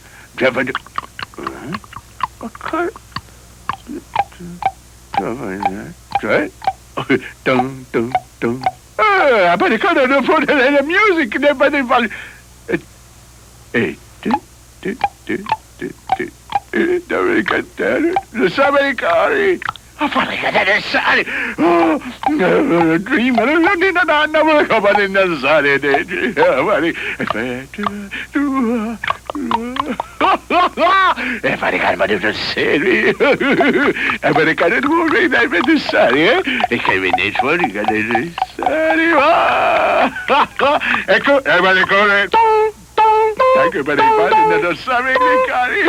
Okay. Dun. Ah, but I can't afford the music. Nobody fall. The Americani. I forgot that sorry. Oh, a dream. I never come in the sorry. Americano de série. Americano de governo de série. E che viene fuori che ne série. Ecco, americano. Ecco, per i padri non sa americani.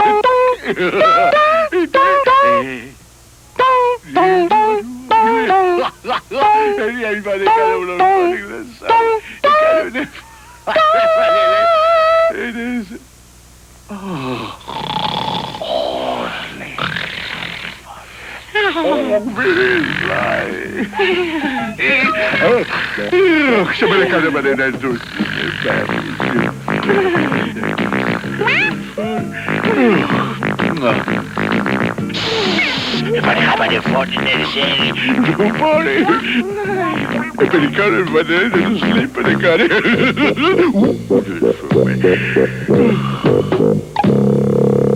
E mancava di fondi nel serie. Non vuole. E per il cane va nello slip del cane. Vedi.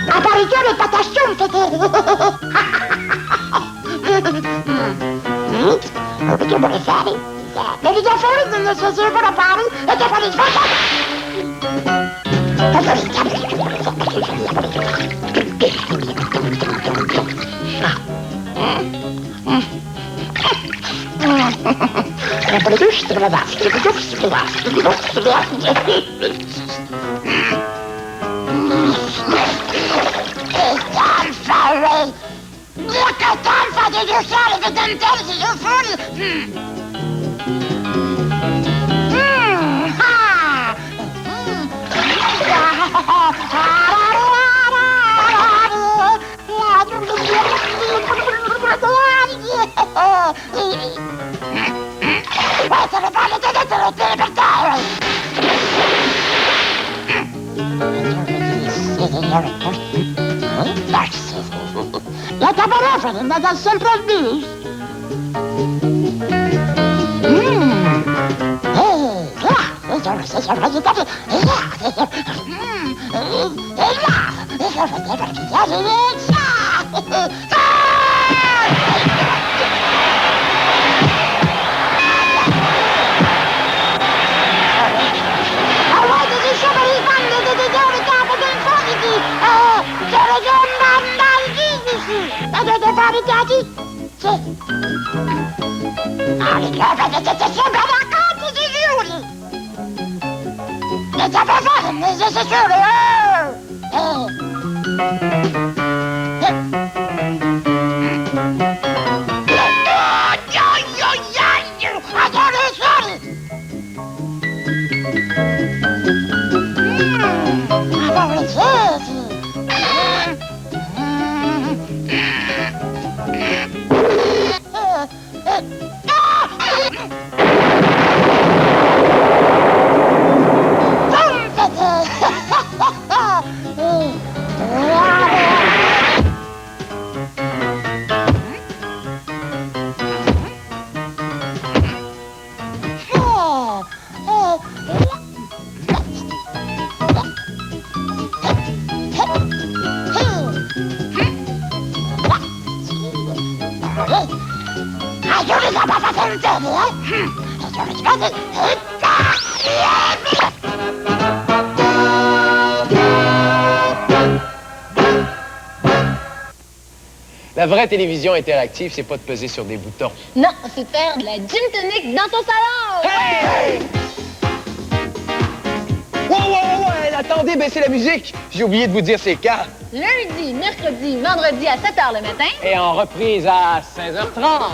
Apparizione patasciun. Perché vuole fare? Devi già fuori non si servono fare e te fare La caparoffa è andata sempre al bus. Avete faticati? Sì. No, le cose siete sempre d'accordo, signori! Le sapete, non siete sicuri, La vraie télévision interactive, c'est pas de peser sur des boutons. Non, c'est de faire de la gym tonic dans ton salon! Hey! Wow, attendez, baissez la musique! J'ai oublié de vous dire c'est quand. Lundi, mercredi, vendredi à 7h le matin. Et en reprise à 16h30.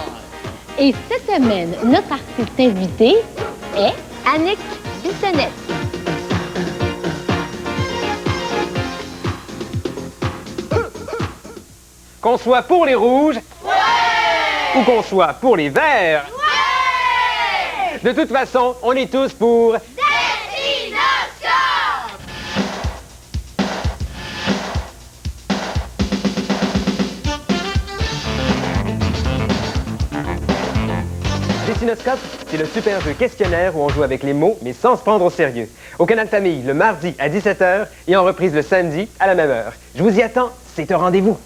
Et cette semaine, notre artiste invité est Annick Bissonnette. Qu'on soit pour les rouges, ou qu'on soit pour les verts, de toute façon, on est tous pour... Dessinoscope, c'est le super jeu questionnaire où on joue avec les mots, mais sans se prendre au sérieux. Au Canal Famille, le mardi à 17h et en reprise le samedi à la même heure. Je vous y attends, c'est un rendez-vous.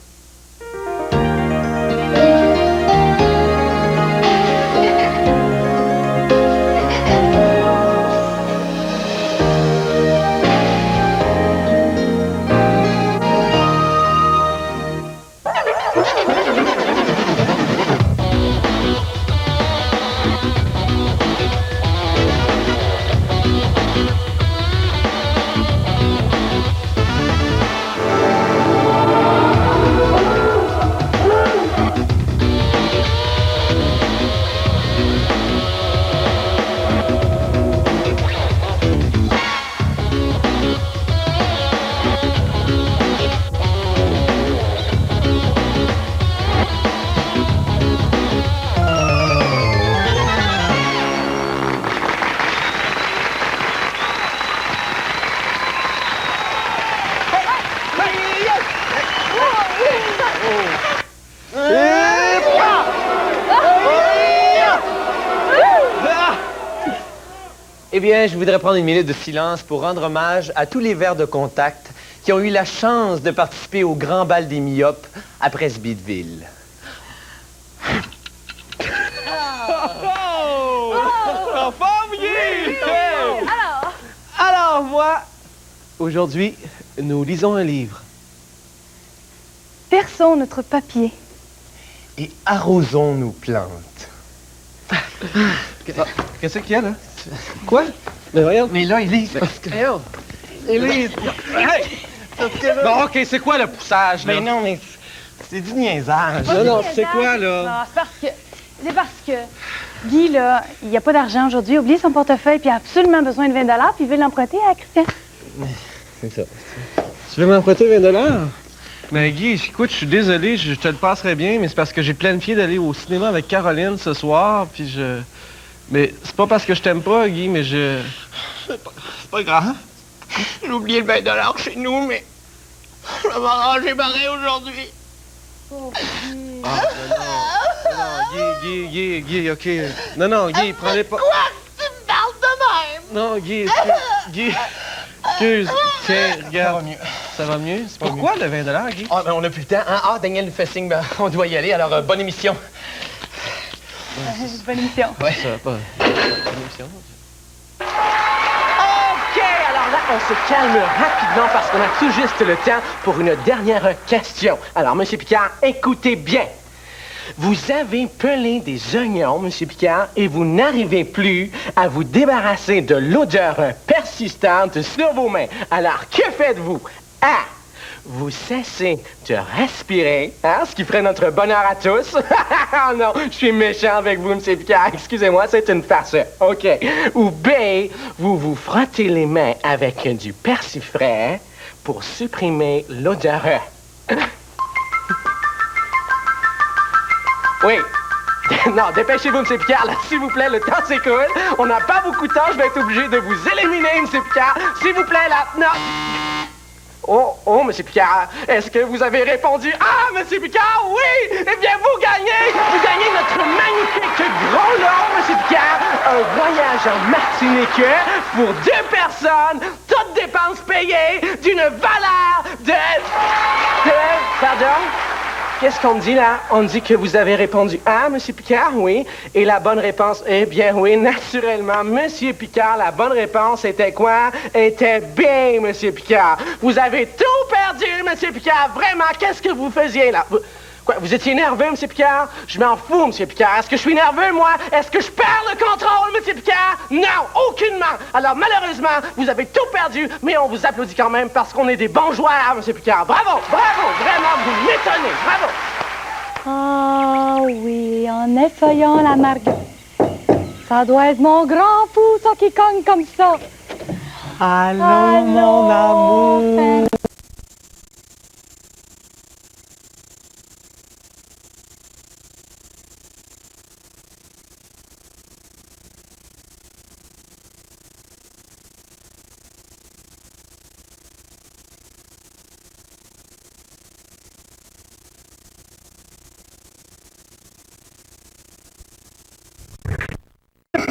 Eh bien, je voudrais prendre une minute de silence pour rendre hommage à tous les verres de contact qui ont eu la chance de participer au grand bal des myopes à Presbyteville. Alors, moi, aujourd'hui, nous lisons un livre. Perçons notre papier. Et arrosons nos plantes. Qu'est-ce qu'il y a, là? Quoi? Mais regarde. Mais là, il lit. Il lit. Hey! Bon, OK, c'est quoi le poussage, là? Mais non, mais c'est du niaisage. Non, c'est quoi, là? Non, c'est parce que Guy, là, il n'y a pas d'argent aujourd'hui, il a oublié son portefeuille, puis il a absolument besoin de 20 $, puis il veut l'emprunter à Christian. C'est ça. Tu veux m'emprunter 20 $? Mais Guy, écoute, je suis désolé, je te le passerai bien, mais c'est parce que j'ai planifié d'aller au cinéma avec Caroline ce soir, puis je... Mais c'est pas parce que je t'aime pas, Guy, mais je... C'est pas grave. J'ai oublié le 20 $ chez nous, mais je vais m'arranger pareil aujourd'hui. Oh, Ah, non, Guy, OK. Non, Guy, prends-les pas... Quoi? Tu me parles de même? Non, Guy, Guy... Excuse, tiens, regarde. Ça va mieux. Ça va mieux? C'est pourquoi le 20 $, Guy? Ah, ben on n'a plus le temps, hein? Ah, Daniel nous fait signe, ben, on doit y aller, alors bonne émission. Bonne émission. Ouais, ça va pas. Bonne émission. OK, alors là, on se calme rapidement parce qu'on a tout juste le temps pour une dernière question. Alors, M. Picard, écoutez bien. Vous avez pelé des oignons, M. Picard, et vous n'arrivez plus à vous débarrasser de l'odeur persistante sur vos mains. Alors, que faites-vous? A. Vous cessez de respirer, hein, ce qui ferait notre bonheur à tous. Oh non, je suis méchant avec vous, M. Picard. Excusez-moi, c'est une farce. OK. Ou B. Vous vous frottez les mains avec du persil frais pour supprimer l'odeur. Oui. Non, dépêchez-vous, M. Picard, là, s'il vous plaît, le temps s'écoule. On n'a pas beaucoup de temps, je vais être obligé de vous éliminer, M. Picard. S'il vous plaît, là, non. Oh, M. Picard, est-ce que vous avez répondu? Ah, M. Picard, oui! Eh bien, vous gagnez notre magnifique gros lot, M. Picard, un voyage en Martinique pour 2 personnes, toutes dépenses payées, d'une valeur de... Pardon? Qu'est-ce qu'on me dit, là? On me dit que vous avez répondu « Ah, M. Picard, oui. » Et la bonne réponse, eh bien, oui, naturellement, M. Picard, la bonne réponse était quoi? Était B, M. Picard. Vous avez tout perdu, M. Picard. Vraiment, qu'est-ce que vous faisiez, là? Quoi, vous étiez nerveux, M. Picard? Je m'en fous, M. Picard. Est-ce que je suis nerveux, moi? Est-ce que je perds le contrôle, M. Picard? Non, aucunement. Alors, malheureusement, vous avez tout perdu, mais on vous applaudit quand même parce qu'on est des bons joueurs, M. Picard. Bravo, bravo, vraiment, vous m'étonnez. Bravo. Ah oui, en effeuillant la marguerite. Ça doit être mon grand fou, ça, qui cogne comme ça. Allons, mon amour.